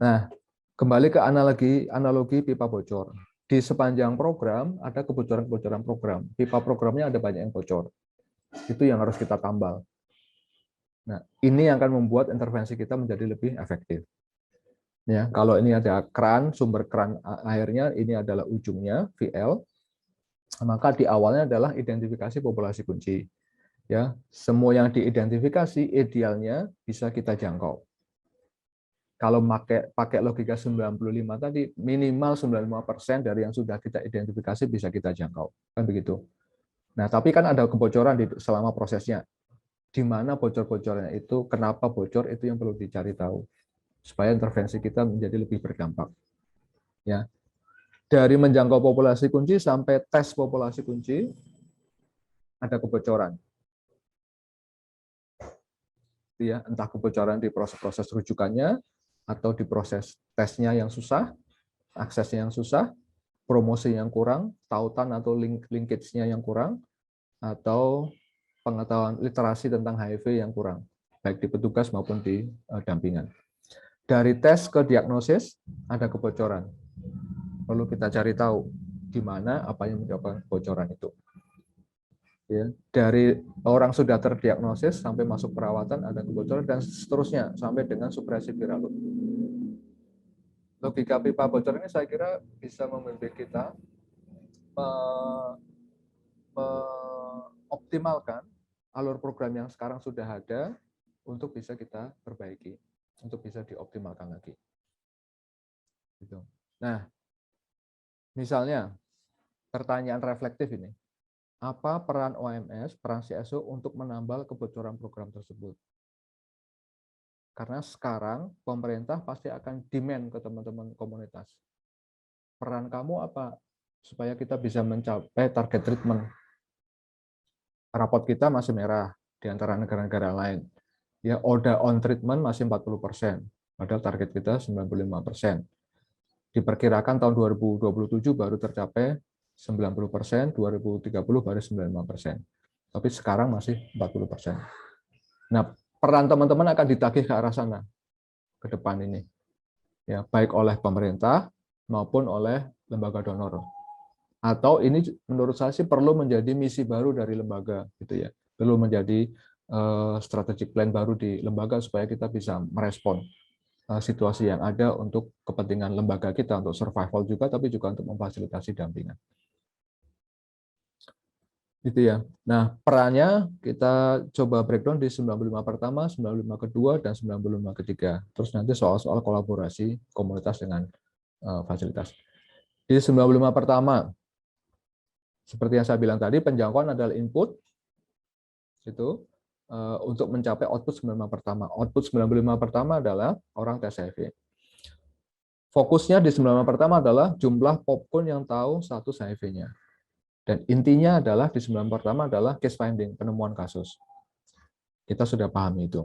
Nah, kembali ke analogi pipa bocor. Di sepanjang program ada kebocoran-kebocoran program. Pipa programnya ada banyak yang bocor. Itu yang harus kita tambal. Nah, ini yang akan membuat intervensi kita menjadi lebih efektif. Ya, kalau ini ada keran, sumber keran airnya, ini adalah ujungnya VL, maka di awalnya adalah identifikasi populasi kunci. Ya, semua yang diidentifikasi idealnya bisa kita jangkau. Kalau pakai logika 95 tadi, minimal 95% dari yang sudah kita identifikasi bisa kita jangkau. Kan begitu. Nah, tapi kan ada kebocoran selama prosesnya. Di mana bocor-bocornya itu, kenapa bocor, itu yang perlu dicari tahu. Supaya intervensi kita menjadi lebih berdampak. Ya. Dari menjangkau populasi kunci sampai tes populasi kunci, ada kebocoran. gitu ya, entah kebocoran di proses-proses rujukannya atau di proses tesnya yang susah, aksesnya yang susah, promosi yang kurang, tautan atau linkage-nya yang kurang, atau pengetahuan literasi tentang HIV yang kurang, baik di petugas maupun di dampingan. Dari tes ke diagnosis ada kebocoran. Perlu kita cari tahu di mana apa yang menyebabkan kebocoran itu. Ya, dari orang sudah terdiagnosis sampai masuk perawatan ada kebocoran dan seterusnya sampai dengan supresi viral load. Logika pipa bocor ini saya kira bisa membantu kita mengoptimalkan alur program yang sekarang sudah ada untuk bisa kita perbaiki, untuk bisa dioptimalkan lagi. Gitu. Nah, misalnya pertanyaan reflektif ini. Apa peran OMS, peran CSO untuk menambal kebocoran program tersebut? Karena sekarang pemerintah pasti akan demand ke teman-teman komunitas. Peran kamu apa supaya kita bisa mencapai target treatment? Rapot kita masih merah di antara negara-negara lain. Ya, order on treatment masih 40%, padahal target kita 95%. Diperkirakan tahun 2027 baru tercapai 90%, 2030 baru 95%. Tapi sekarang masih 40%. Nah, peran teman-teman akan ditagih ke arah sana ke depan ini. Ya, baik oleh pemerintah maupun oleh lembaga donor. Atau ini menurut saya sih perlu menjadi misi baru dari lembaga gitu ya. Perlu menjadi strategic plan baru di lembaga supaya kita bisa merespon situasi yang ada untuk kepentingan lembaga kita untuk survival juga, tapi juga untuk memfasilitasi dampingan. Gitu ya. Nah, perannya kita coba breakdown di 95 pertama, 95 kedua, dan 95 ketiga. Terus nanti soal-soal kolaborasi komunitas dengan fasilitas. Di 95 pertama, seperti yang saya bilang tadi, penjangkauan adalah input, itu untuk mencapai output 95 pertama. Output 95 pertama adalah orang tes HIV. Fokusnya di 95 pertama adalah jumlah popcorn yang tahu status HIV-nya. Dan intinya adalah di 9 pertama adalah case finding, penemuan kasus. Kita sudah pahami itu.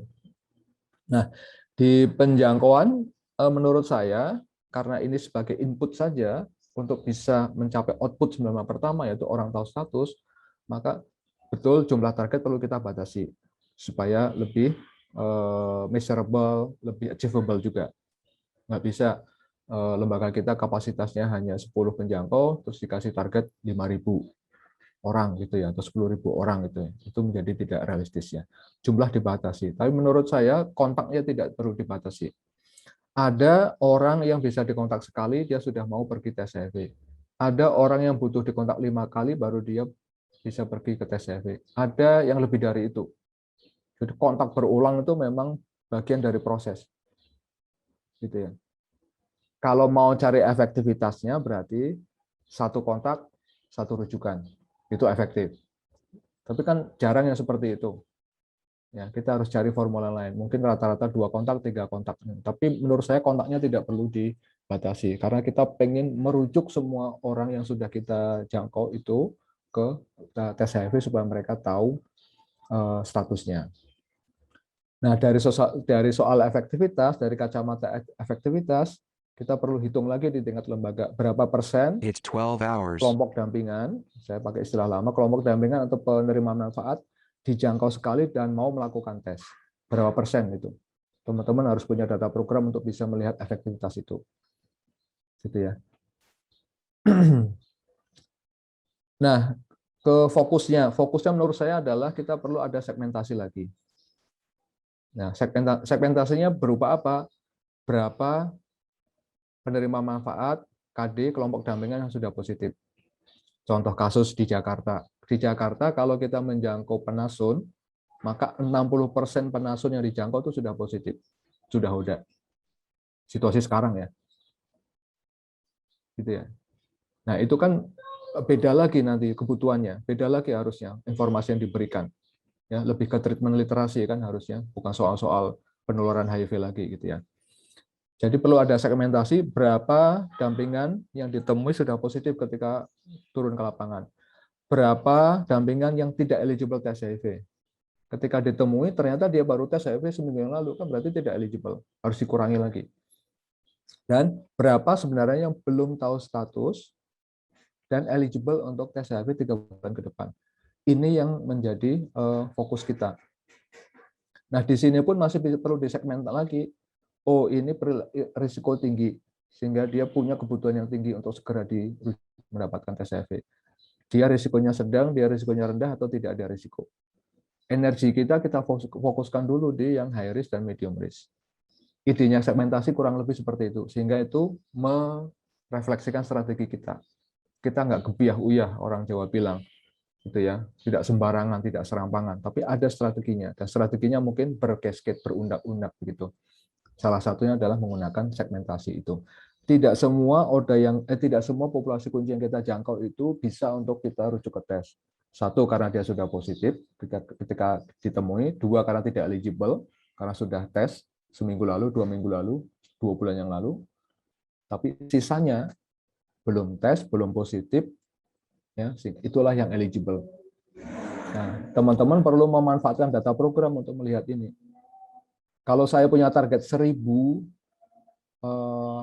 Nah, di penjangkauan menurut saya, karena ini sebagai input saja, untuk bisa mencapai output 9 pertama, yaitu orang tahu status, maka betul jumlah target perlu kita batasi, supaya lebih measurable, lebih achievable juga. Nggak bisa lembaga kita kapasitasnya hanya 10 penjangkau, terus dikasih target 5.000 orang gitu ya, atau 10.000 orang gitu ya. Itu menjadi tidak realistis ya. Jumlah dibatasi. Tapi menurut saya kontaknya tidak perlu dibatasi. Ada orang yang bisa dikontak sekali, dia sudah mau pergi tes HIV. Ada orang yang butuh dikontak 5 kali, baru dia bisa pergi ke tes HIV. Ada yang lebih dari itu. Jadi kontak berulang itu memang bagian dari proses. Gitu ya. Kalau mau cari efektivitasnya berarti satu kontak, satu rujukan. Itu efektif. Tapi kan jarang yang seperti itu. Ya, kita harus cari formula lain. Mungkin rata-rata 2 kontak, 3 kontak. Tapi menurut saya kontaknya tidak perlu dibatasi. Karena kita pengen merujuk semua orang yang sudah kita jangkau itu ke tes HIV supaya mereka tahu statusnya. Nah, dari soal efektivitas, dari kacamata efektivitas, kita perlu hitung lagi di tingkat lembaga berapa persen kelompok dampingan, saya pakai istilah lama, kelompok dampingan atau penerima manfaat dijangkau sekali dan mau melakukan tes. Berapa persen itu? Teman-teman harus punya data program untuk bisa melihat efektivitas itu. Gitu ya. Nah, fokusnya menurut saya adalah kita perlu ada segmentasi lagi. Nah, segmentasinya berupa apa? Berapa penerima manfaat KD kelompok dampingan yang sudah positif. Contoh kasus di Jakarta. Di Jakarta kalau kita menjangkau penasun, maka 60% penasun yang dijangkau itu sudah positif. Sudah udah. Situasi sekarang ya. Gitu ya. Nah, itu kan beda lagi nanti kebutuhannya, beda lagi harusnya informasi yang diberikan. Ya, lebih ke treatment literasi kan harusnya, bukan soal-soal penularan HIV lagi gitu ya. Jadi perlu ada segmentasi berapa dampingan yang ditemui sudah positif ketika turun ke lapangan. Berapa dampingan yang tidak eligible tes HIV Ketika ditemui ternyata dia baru tes HIV seminggu yang lalu, kan berarti tidak eligible, harus dikurangi lagi. Dan berapa sebenarnya yang belum tahu status dan eligible untuk tes HIV 3 bulan ke depan. Ini yang menjadi fokus kita. Nah, di sini pun masih perlu disegmen lagi. Oh, ini risiko tinggi, sehingga dia punya kebutuhan yang tinggi untuk segera mendapatkan tes HIV. Dia risikonya sedang, dia risikonya rendah, atau tidak ada risiko. Energi kita fokuskan dulu di yang high risk dan medium risk. Idenya segmentasi kurang lebih seperti itu, sehingga itu merefleksikan strategi kita. Kita nggak gebiah-uyah, orang Jawa bilang, gitu ya, tidak sembarangan, tidak serampangan, tapi ada strateginya, dan strateginya mungkin berkasket, berundak-undak begitu. Salah satunya adalah menggunakan segmentasi itu. Tidak semua populasi kunci yang kita jangkau itu bisa untuk kita rujuk ke tes. Satu, karena dia sudah positif ketika ditemui. Dua, karena tidak eligible, karena sudah tes seminggu lalu, 2 minggu lalu, 2 bulan yang lalu. Tapi sisanya belum tes, belum positif, ya, itulah yang eligible. Nah, teman-teman perlu memanfaatkan data program untuk melihat ini. Kalau saya punya target 1.000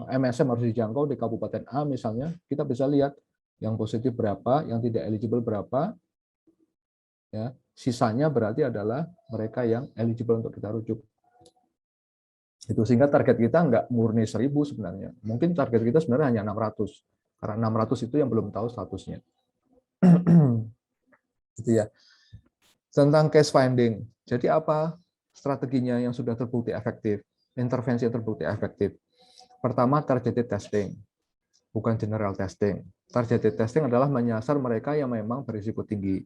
MSM harus dijangkau di Kabupaten A misalnya, kita bisa lihat yang positif berapa, yang tidak eligible berapa, ya, sisanya berarti adalah mereka yang eligible untuk kita rujuk. Itu sehingga target kita nggak murni 1.000 sebenarnya. Mungkin target kita sebenarnya hanya 600, karena 600 itu yang belum tahu statusnya. Gitu ya. Tentang case finding. Jadi apa strateginya yang sudah terbukti efektif? Intervensi yang terbukti efektif. Pertama, targeted testing, bukan general testing. Targeted testing adalah menyasar mereka yang memang berisiko tinggi.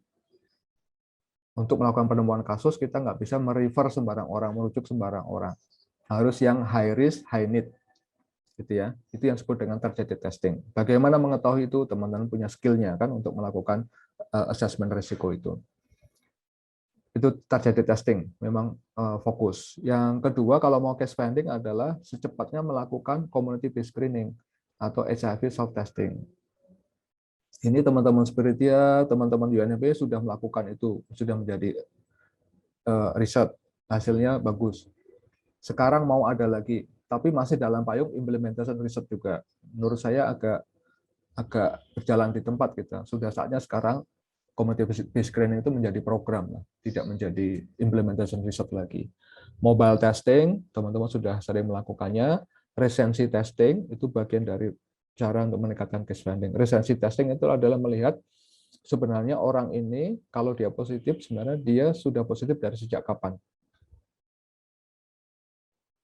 Untuk melakukan penemuan kasus, kita nggak bisa merefer sembarang orang, merujuk sembarang orang. Harus yang high risk, high need. Gitu ya. Itu yang disebut dengan targeted testing. Bagaimana mengetahui itu? Teman-teman punya skill-nya kan untuk melakukan assessment risiko itu. Itu targeted testing, memang fokus. Yang kedua, kalau mau case finding adalah secepatnya melakukan community based screening atau HIV self-testing. Ini teman-teman Spiritia, teman-teman UNFPA sudah melakukan itu, sudah menjadi riset, hasilnya bagus. Sekarang mau ada lagi, tapi masih dalam payung implementation riset juga. Menurut saya agak berjalan di tempat kita. Sudah saatnya sekarang community based screening itu menjadi program, tidak menjadi implementation research lagi. Mobile testing, teman-teman sudah sering melakukannya. Recency testing, itu bagian dari cara untuk meningkatkan case finding. Recency testing itu adalah melihat sebenarnya orang ini, kalau dia positif, sebenarnya dia sudah positif dari sejak kapan.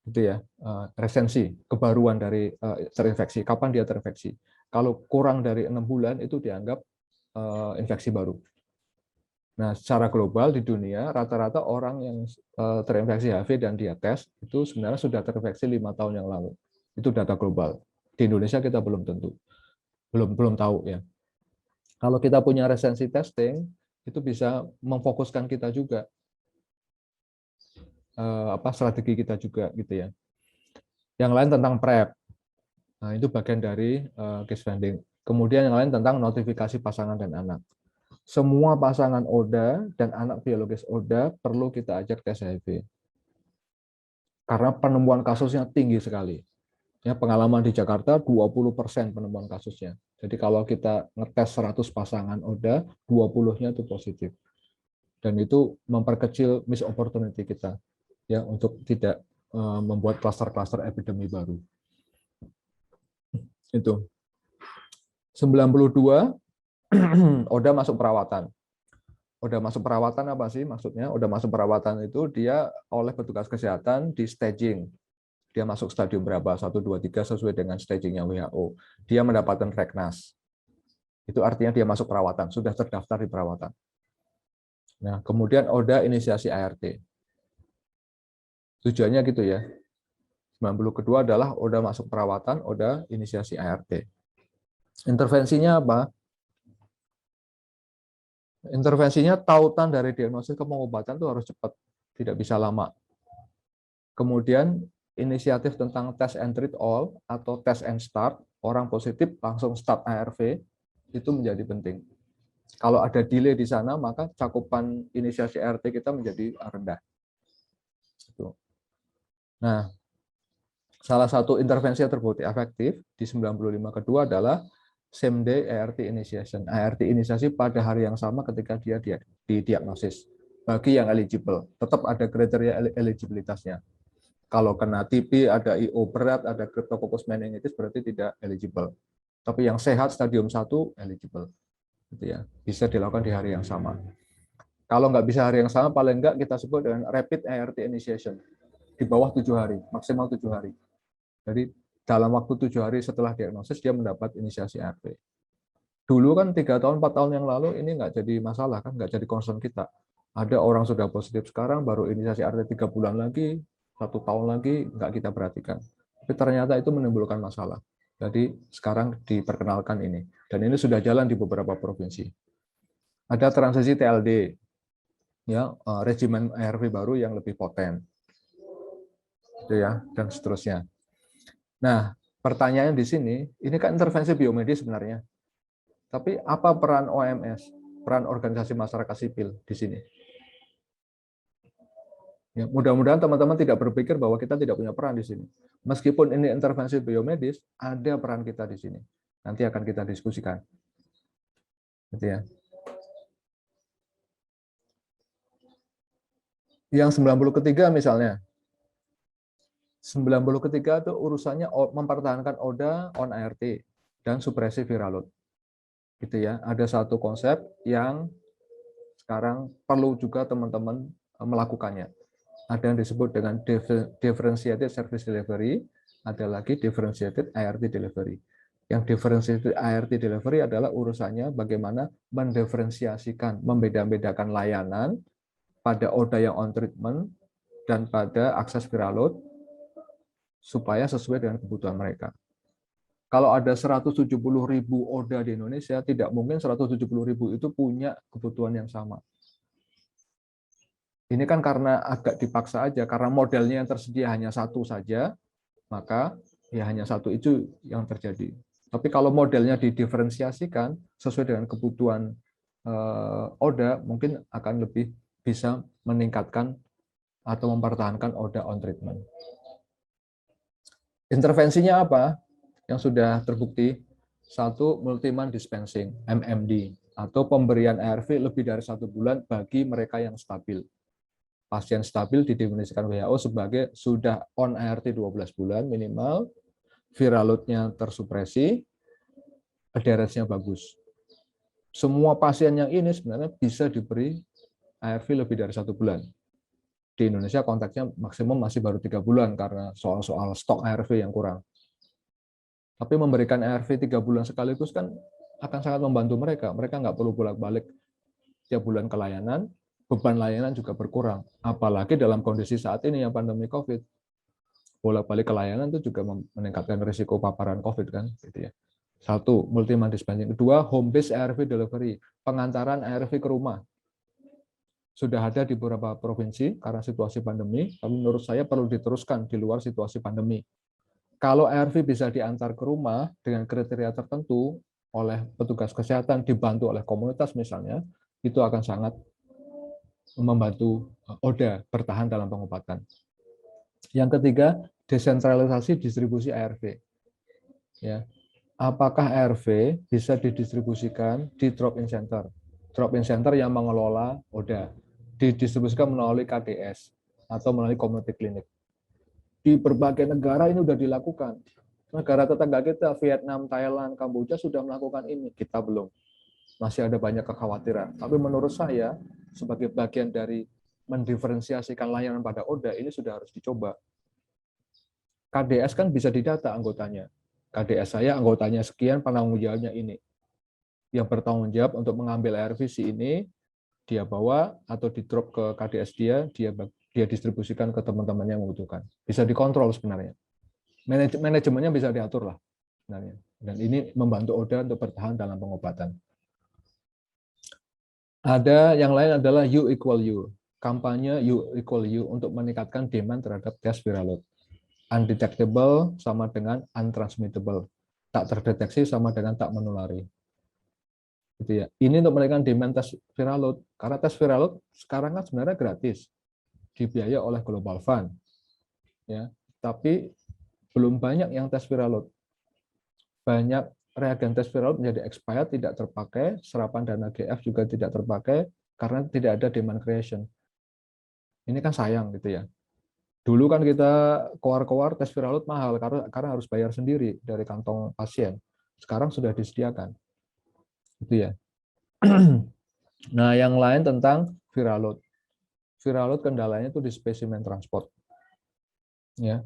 Itu ya, resensi, kebaruan dari terinfeksi, kapan dia terinfeksi. Kalau kurang dari 6 bulan, itu dianggap infeksi baru. Nah, secara global di dunia, rata-rata orang yang terinfeksi HIV dan dia tes, itu sebenarnya sudah terinfeksi 5 tahun yang lalu. Itu data global. Di Indonesia kita belum tentu. Belum tahu ya. Kalau kita punya resensi testing, itu bisa memfokuskan kita juga. Strategi kita juga gitu ya. Yang lain tentang PrEP. Nah, itu bagian dari case finding. Kemudian yang lain tentang notifikasi pasangan dan anak. Semua pasangan ODA dan anak biologis ODA perlu kita ajak tes HIV. Karena penemuan kasusnya tinggi sekali. Ya, pengalaman di Jakarta 20% penemuan kasusnya. Jadi kalau kita ngetes 100 pasangan ODA, 20-nya itu positif. Dan itu memperkecil miss opportunity kita ya untuk tidak membuat klaster-klaster epidemi baru. Itu. 92 ODA masuk perawatan. ODA masuk perawatan apa sih maksudnya? ODA masuk perawatan itu dia oleh petugas kesehatan di staging. Dia masuk stadium berapa? 1, 2, 3 sesuai dengan stagingnya WHO. Dia mendapatkan reknas. Itu artinya dia masuk perawatan, sudah terdaftar di perawatan. Nah, kemudian ODA inisiasi ART. Tujuannya gitu ya. 90 kedua adalah ODA masuk perawatan, ODA inisiasi ART. Intervensinya apa? Intervensinya tautan dari diagnosis ke pengobatan itu harus cepat, tidak bisa lama. Kemudian inisiatif tentang test and treat all atau test and start, orang positif langsung start ARV, itu menjadi penting. Kalau ada delay di sana, maka cakupan inisiasi ART kita menjadi rendah. Nah, salah satu intervensi yang terbukti efektif di 95 kedua adalah same day ART initiation. ART inisiasi pada hari yang sama ketika dia didiagnosis. Bagi yang eligible, tetap ada kriteria eligibilitasnya. Kalau kena TB, ada IO berat, ada Cryptococcus meningitis, berarti tidak eligible. Tapi yang sehat stadium 1 eligible. Gitu ya. Bisa dilakukan di hari yang sama. Kalau nggak bisa hari yang sama, paling nggak kita sebut dengan rapid ART initiation. Di bawah 7 hari, maksimal 7 hari. Jadi dalam waktu 7 hari setelah diagnosis, dia mendapat inisiasi ART. Dulu kan 3 tahun, 4 tahun yang lalu, ini nggak jadi masalah, kan nggak jadi concern kita. Ada orang sudah positif sekarang, baru inisiasi ART 3 bulan lagi, 1 tahun lagi, nggak kita perhatikan. Tapi ternyata itu menimbulkan masalah. Jadi sekarang diperkenalkan ini. Dan ini sudah jalan di beberapa provinsi. Ada transisi TLD, ya, regimen ARV baru yang lebih poten, itu ya, dan seterusnya. Nah, pertanyaan di sini, ini kan intervensi biomedis sebenarnya. Tapi apa peran OMS, peran organisasi masyarakat sipil di sini? Ya, mudah-mudahan teman-teman tidak berpikir bahwa kita tidak punya peran di sini. Meskipun ini intervensi biomedis, ada peran kita di sini. Nanti akan kita diskusikan. Gitu ya. Yang 90 ketiga misalnya. 90 ketiga itu urusannya mempertahankan ODA on ART dan supresi viral load. Gitu ya. Ada satu konsep yang sekarang perlu juga teman-teman melakukannya. Ada yang disebut dengan differentiated service delivery, ada lagi differentiated ART delivery. Yang differentiated ART delivery adalah urusannya bagaimana mendiferensiasikan, membeda-bedakan layanan pada ODA yang on treatment dan pada akses viral load supaya sesuai dengan kebutuhan mereka. Kalau ada 170.000 ODA di Indonesia, tidak mungkin 170.000 itu punya kebutuhan yang sama. Ini kan karena agak dipaksa aja, karena modelnya yang tersedia hanya satu saja, maka ya hanya satu itu yang terjadi. Tapi kalau modelnya didiferensiasikan sesuai dengan kebutuhan ODA, mungkin akan lebih bisa meningkatkan atau mempertahankan ODA on treatment. Intervensinya apa yang sudah terbukti? Satu, multi-month dispensing, MMD, atau pemberian ARV lebih dari 1 bulan bagi mereka yang stabil. Pasien stabil didefinisikan WHO sebagai sudah on ART 12 bulan minimal, viral load-nya tersupresi, adherence-nya bagus. Semua pasien yang ini sebenarnya bisa diberi ARV lebih dari 1 bulan. Di Indonesia konteksnya maksimum masih baru 3 bulan karena soal-soal stok ARV yang kurang. Tapi memberikan ARV 3 bulan sekaligus kan akan sangat membantu mereka. Mereka nggak perlu bolak-balik tiap bulan ke layanan, beban layanan juga berkurang. Apalagi dalam kondisi saat ini yang pandemi COVID. Bolak-balik ke layanan itu juga meningkatkan risiko paparan COVID kan, gitu ya. Satu, multi-month dispensing. Kedua, home based ARV delivery, pengantaran ARV ke rumah. Sudah ada di beberapa provinsi karena situasi pandemi, tapi menurut saya perlu diteruskan di luar situasi pandemi. Kalau ARV bisa diantar ke rumah dengan kriteria tertentu oleh petugas kesehatan, dibantu oleh komunitas misalnya, itu akan sangat membantu ODA bertahan dalam pengobatan. Yang ketiga, desentralisasi distribusi ARV. Ya. Apakah ARV bisa didistribusikan di drop-in center? Drop-in center yang mengelola ODA. Didistribusikan melalui KDS atau melalui community clinic. Di berbagai negara ini sudah dilakukan. Negara tetangga kita, Vietnam, Thailand, Kamboja sudah melakukan ini. Kita belum. Masih ada banyak kekhawatiran. Tapi menurut saya, sebagai bagian dari mendiferensiasikan layanan pada ODA, ini sudah harus dicoba. KDS kan bisa didata anggotanya. KDS saya anggotanya sekian, penanggung jawabnya ini. Yang bertanggung jawab untuk mengambil ARVC ini, dia bawa atau di drop ke KDS dia distribusikan ke teman-teman yang membutuhkan. Bisa dikontrol sebenarnya. Manajemennya bisa diatur lah sebenarnya. Dan ini membantu ODA untuk bertahan dalam pengobatan. Ada yang lain adalah U equal U. Kampanye U equal U untuk meningkatkan demand terhadap tes viral load. Undetectable sama dengan untransmittable. Tak terdeteksi sama dengan tak menulari. gitu ya. Ini untuk menaikkan demand tes viral load, karena tes viral load sekarang kan sebenarnya gratis, dibiayai oleh Global Fund, ya. Tapi belum banyak yang tes viral load. Banyak reagen tes viral load menjadi expired, tidak terpakai, serapan dana GF juga tidak terpakai karena tidak ada demand creation. Ini kan sayang gitu ya. Dulu kan kita keluar-keluar tes viral load mahal karena harus bayar sendiri dari kantong pasien. Sekarang sudah disediakan. Gitu ya. Nah, yang lain tentang viral load. Viral load kendalanya itu di spesimen transport. Ya.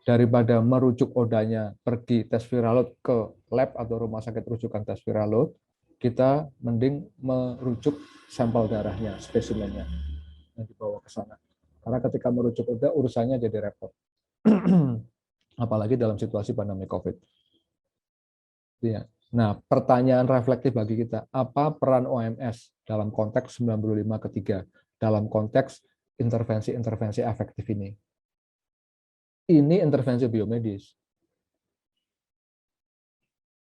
Daripada merujuk odanya pergi tes viral load ke lab atau rumah sakit rujukan tes viral load, kita mending merujuk sampel darahnya, spesimennya yang dibawa ke sana. Karena ketika merujuk oda urusannya jadi repot. Apalagi dalam situasi pandemi COVID. Ya. Nah, pertanyaan reflektif bagi kita, apa peran OMS dalam konteks 95 ketiga, dalam konteks intervensi-intervensi efektif ini? Ini intervensi biomedis.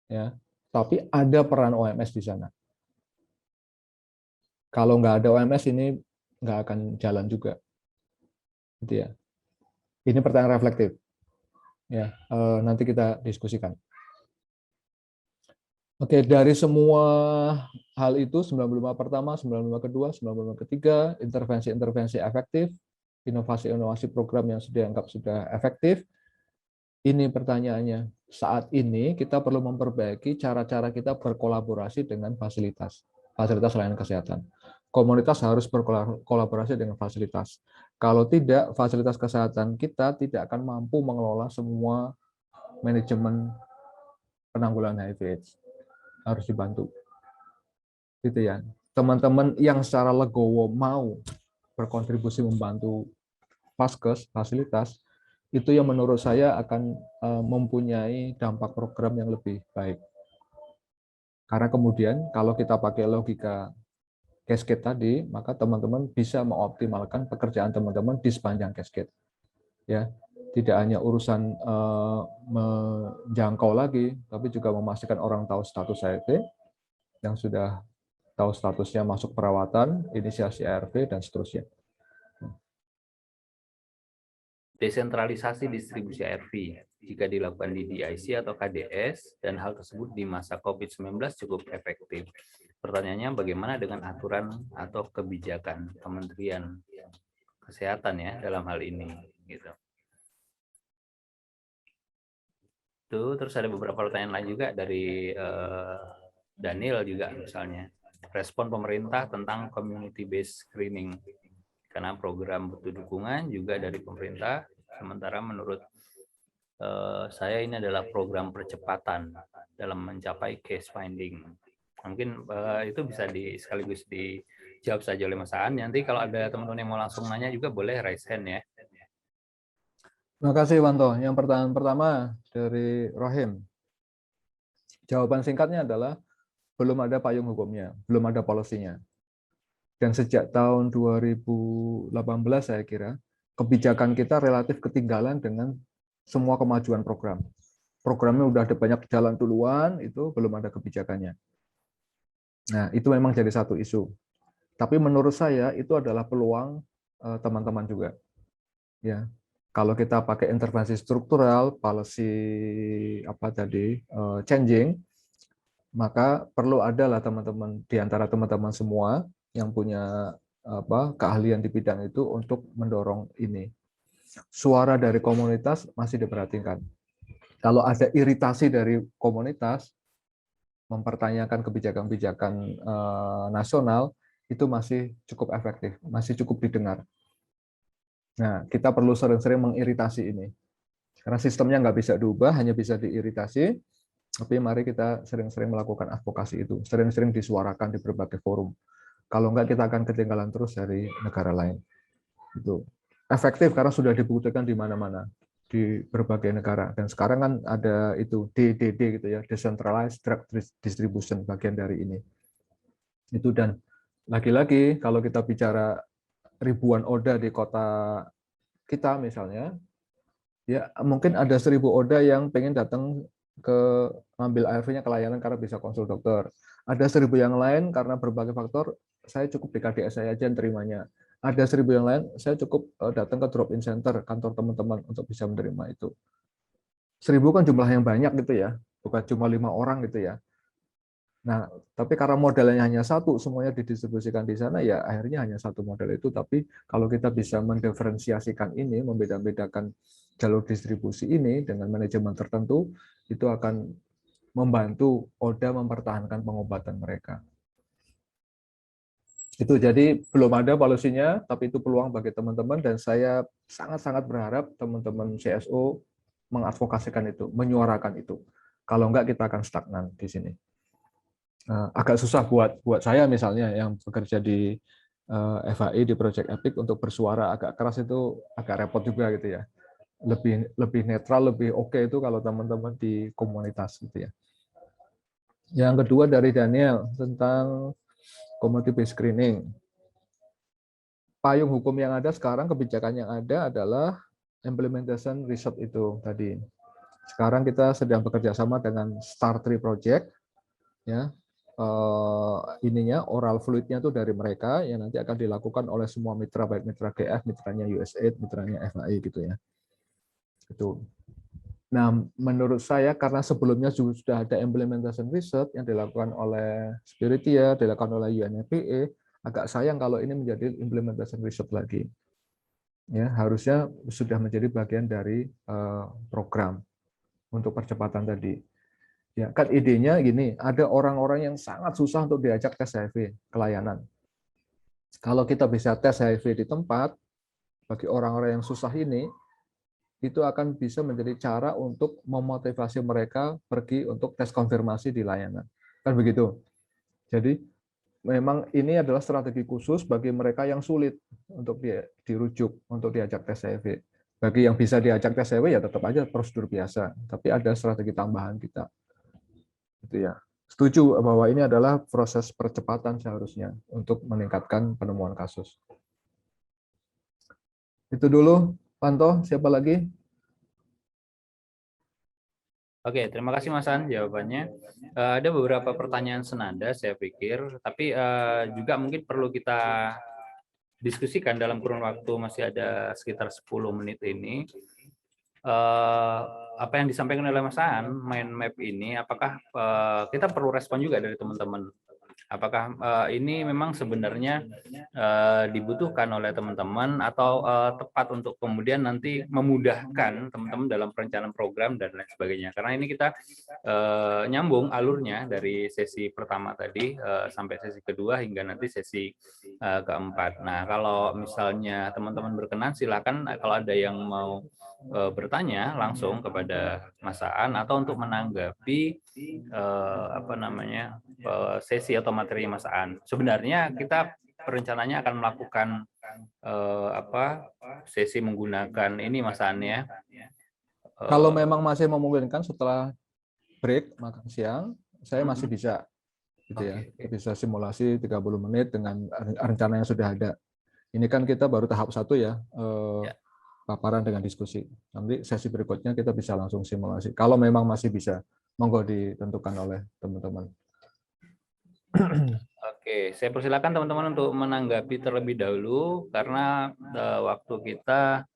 Ya, tapi ada peran OMS di sana. Kalau nggak ada OMS ini nggak akan jalan juga. Gitu ya. Ini pertanyaan reflektif. Ya, nanti kita diskusikan. Oke, dari semua hal itu, 95 pertama, 95 kedua, 95 ketiga, intervensi-intervensi efektif, inovasi-inovasi program yang sudah dianggap sudah efektif, ini pertanyaannya. Saat ini kita perlu memperbaiki cara-cara kita berkolaborasi dengan fasilitas layanan kesehatan. Komunitas harus berkolaborasi dengan fasilitas. Kalau tidak, fasilitas kesehatan kita tidak akan mampu mengelola semua manajemen penanggulangan HIV/AIDS. Harus dibantu, gitu ya. Teman-teman yang secara legowo mau berkontribusi membantu Vaskes, fasilitas, itu yang menurut saya akan mempunyai dampak program yang lebih baik. Karena kemudian kalau kita pakai logika cascade tadi, maka teman-teman bisa mengoptimalkan pekerjaan teman-teman di sepanjang cascade. Ya, tidak hanya urusan menjangkau lagi, tapi juga memastikan orang tahu status HIV, yang sudah tahu statusnya masuk perawatan, inisiasi ARV, dan seterusnya. Desentralisasi distribusi ARV jika dilakukan di DIC atau KDS, dan hal tersebut di masa COVID-19 cukup efektif. Pertanyaannya, bagaimana dengan aturan atau kebijakan Kementerian Kesehatan ya dalam hal ini? Gitu. Terus ada beberapa pertanyaan lain juga dari Daniel juga misalnya. Respon pemerintah tentang community based screening, karena program butuh dukungan juga dari pemerintah, sementara menurut saya ini adalah program percepatan dalam mencapai case finding. Mungkin itu bisa sekaligus dijawab saja oleh Mas Aan. Nanti kalau ada teman-teman yang mau langsung nanya juga boleh raise hand ya. Terima kasih, Wanto. Yang pertanyaan pertama dari Rohim. Jawaban singkatnya adalah belum ada payung hukumnya, belum ada polisinya. Dan sejak tahun 2018 saya kira, kebijakan kita relatif ketinggalan dengan semua kemajuan program. Programnya udah ada banyak jalan duluan, itu belum ada kebijakannya. Nah, itu memang jadi satu isu. Tapi menurut saya itu adalah peluang teman-teman juga. Ya, kalau kita pakai intervensi struktural, policy changing, maka perlu adalah teman-teman di antara teman-teman semua yang punya keahlian di bidang itu untuk mendorong ini. Suara dari komunitas masih diperhatikan. Kalau ada iritasi dari komunitas mempertanyakan kebijakan-kebijakan nasional, itu masih cukup efektif, masih cukup didengar. Nah, kita perlu sering-sering mengiritasi ini. Karena sistemnya nggak bisa diubah, hanya bisa diiritasi, tapi mari kita sering-sering melakukan advokasi itu, sering-sering disuarakan di berbagai forum. Kalau enggak, kita akan ketinggalan terus dari negara lain. Itu efektif karena sudah dibuktikan di mana-mana, di berbagai negara. Dan sekarang kan ada itu DDD gitu ya, Decentralized Drug Distribution, bagian dari ini. Itu, dan lagi-lagi kalau kita bicara ribuan ODA di kota kita misalnya, ya mungkin ada 1000 ODA yang pengen datang ke ambil ARV-nya ke layanan karena bisa konsul dokter. Ada 1.000 yang lain karena berbagai faktor, saya cukup di KDS saya aja yang terimanya. Ada 1.000 yang lain, saya cukup datang ke drop-in center, kantor teman-teman untuk bisa menerima itu. 1.000 kan jumlah yang banyak gitu ya, bukan cuma 5 orang gitu ya. Nah, tapi karena modelnya hanya satu, semuanya didistribusikan di sana, ya akhirnya hanya satu model itu. Tapi kalau kita bisa mendiferensiasikan ini, membeda-bedakan jalur distribusi ini dengan manajemen tertentu, itu akan membantu ODA mempertahankan pengobatan mereka. Itu jadi belum ada polusinya, tapi itu peluang bagi teman-teman, dan saya sangat-sangat berharap teman-teman CSO mengadvokasikan itu, menyuarakan itu. Kalau enggak, kita akan stagnan di sini. Agak susah buat saya misalnya yang bekerja di FHI di Project Epic untuk bersuara agak keras, itu agak repot juga gitu ya. Lebih netral, lebih oke itu kalau teman-teman di komunitas gitu ya. Yang kedua dari Daniel tentang community based screening. Payung hukum yang ada sekarang, kebijakan yang ada adalah implementation research itu tadi. Sekarang kita sedang bekerja sama dengan STAR3 Project, ya. Ininya oral fluidnya itu dari mereka yang nanti akan dilakukan oleh semua mitra, baik mitra GF, mitranya USAID, mitranya FAI gitu ya. Itu. Nah, menurut saya karena sebelumnya sudah ada implementation research yang dilakukan oleh Spiritia, dilakukan oleh UNFPA, agak sayang kalau ini menjadi implementation research lagi. Ya, harusnya sudah menjadi bagian dari program untuk percepatan tadi. Ya, kan idenya gini, ada orang-orang yang sangat susah untuk diajak tes HIV ke layanan. Kalau kita bisa tes HIV di tempat, bagi orang-orang yang susah ini, itu akan bisa menjadi cara untuk memotivasi mereka pergi untuk tes konfirmasi di layanan. Kan begitu. Jadi memang ini adalah strategi khusus bagi mereka yang sulit untuk dirujuk, untuk diajak tes HIV. Bagi yang bisa diajak tes HIV ya tetap aja prosedur biasa, tapi ada strategi tambahan kita. Itu ya. Setuju bahwa ini adalah proses percepatan seharusnya untuk meningkatkan penemuan kasus. Itu dulu, Panto. Siapa lagi? Oke, terima kasih Mas An jawabannya. Ada beberapa pertanyaan senada saya pikir, tapi juga mungkin perlu kita diskusikan dalam kurun waktu masih ada sekitar 10 menit ini. Apa yang disampaikan oleh Mas An, mind map ini, apakah kita perlu respon juga dari teman-teman? Apakah ini memang sebenarnya dibutuhkan oleh teman-teman atau tepat untuk kemudian nanti memudahkan teman-teman dalam perencanaan program dan lain sebagainya? Karena ini kita nyambung alurnya dari sesi pertama tadi sampai sesi kedua hingga nanti sesi keempat. Nah, kalau misalnya teman-teman berkenan, silakan kalau ada yang mau bertanya langsung kepada Mas Aan atau untuk menanggapi sesi atau materi Mas Aan. Sebenarnya kita perencananya akan melakukan sesi menggunakan ini Mas Aan ya. Kalau memang masih memungkinkan setelah break makan siang, saya masih bisa gitu ya. Bisa simulasi 30 menit dengan rencana yang sudah ada. Ini kan kita baru tahap 1 ya. Paparan dengan diskusi. Nanti sesi berikutnya kita bisa langsung simulasi. Kalau memang masih bisa, monggo ditentukan oleh teman-teman. Oke, saya persilakan teman-teman untuk menanggapi terlebih dahulu karena waktu kita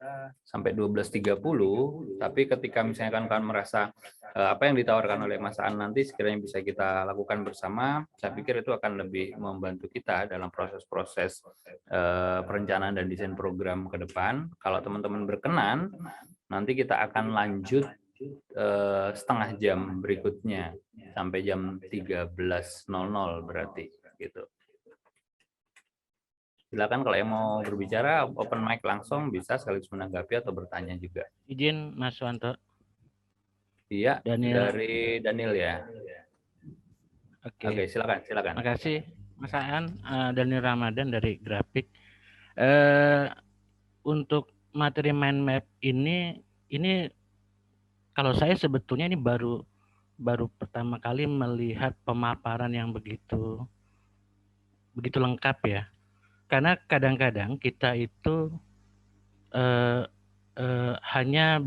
sampai 12.30, tapi ketika misalnya kalian merasa apa yang ditawarkan oleh Mas Aan nanti sekiranya bisa kita lakukan bersama, saya pikir itu akan lebih membantu kita dalam proses-proses perencanaan dan desain program ke depan. Kalau teman-teman berkenan, nanti kita akan lanjut setengah jam berikutnya sampai jam 13.00 berarti gitu. Silakan kalau yang mau berbicara open mic langsung bisa sekaligus menanggapi atau bertanya juga. Izin Mas Wanto. Iya, Daniel. dari Daniel ya. Oke, silakan. Terima kasih Mas Aan, Daniel Ramadan dari Grafik. Untuk materi mind map ini kalau saya sebetulnya ini baru pertama kali melihat pemaparan yang begitu lengkap ya. Karena kadang-kadang kita itu hanya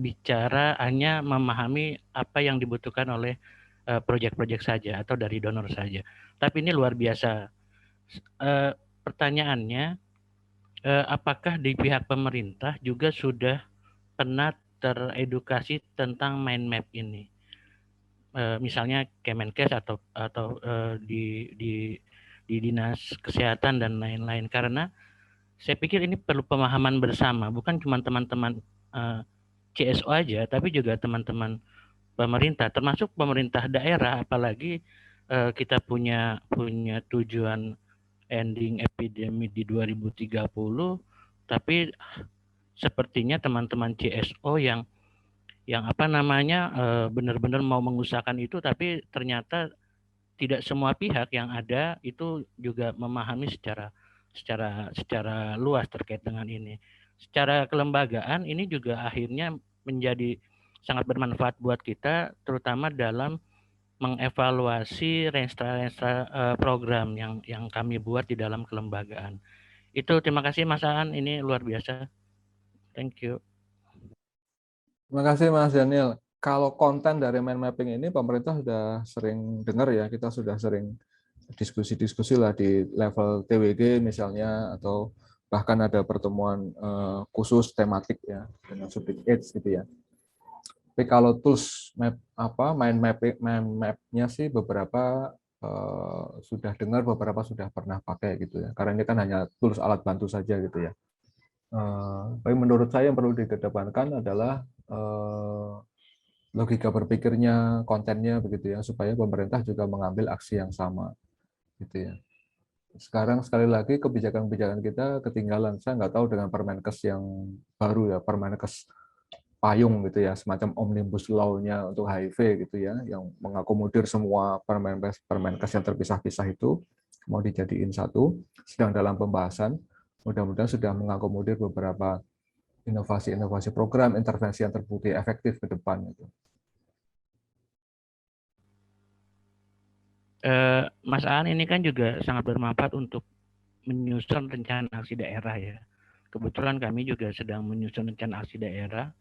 memahami apa yang dibutuhkan oleh proyek-proyek saja atau dari donor saja. Tapi ini luar biasa. Pertanyaannya, apakah di pihak pemerintah juga sudah pernah teredukasi tentang mind map ini? Misalnya Kemenkes atau di dinas kesehatan dan lain-lain, karena saya pikir ini perlu pemahaman bersama, bukan cuma teman-teman CSO aja, tapi juga teman-teman pemerintah, termasuk pemerintah daerah. Apalagi kita punya tujuan ending epidemi di 2030, tapi sepertinya teman-teman CSO yang benar-benar mau mengusahakan itu, tapi ternyata tidak semua pihak yang ada itu juga memahami secara luas terkait dengan ini. Secara kelembagaan ini juga akhirnya menjadi sangat bermanfaat buat kita, terutama dalam mengevaluasi renstra program yang kami buat di dalam kelembagaan. Itu, terima kasih Mas Aan, ini luar biasa. Thank you. Terima kasih Mas Daniel. Kalau konten dari mind mapping ini pemerintah sudah sering dengar ya, kita sudah sering diskusi-diskusi lah di level TWG misalnya, atau bahkan ada pertemuan khusus tematik ya dengan subject AIDS gitu ya. Tapi kalau tools mind map-nya sih beberapa sudah dengar, beberapa sudah pernah pakai gitu ya. Karena ini kan hanya tools alat bantu saja gitu ya. Tapi menurut saya yang perlu dikedepankan adalah logika berpikirnya, kontennya begitu ya, supaya pemerintah juga mengambil aksi yang sama gitu ya. Sekarang sekali lagi kebijakan-kebijakan kita ketinggalan. Saya nggak tahu dengan Permenkes yang baru ya, Permenkes payung gitu ya, semacam omnibus law-nya untuk HIV gitu ya, yang mengakomodir semua Permenkes yang terpisah-pisah itu mau dijadiin satu, sedang dalam pembahasan. Mudah-mudahan sudah mengakomodir beberapa inovasi-inovasi program intervensi yang terbukti efektif ke depan itu. Mas Aan, ini kan juga sangat bermanfaat untuk menyusun rencana aksi daerah ya. Kebetulan kami juga sedang menyusun rencana aksi daerah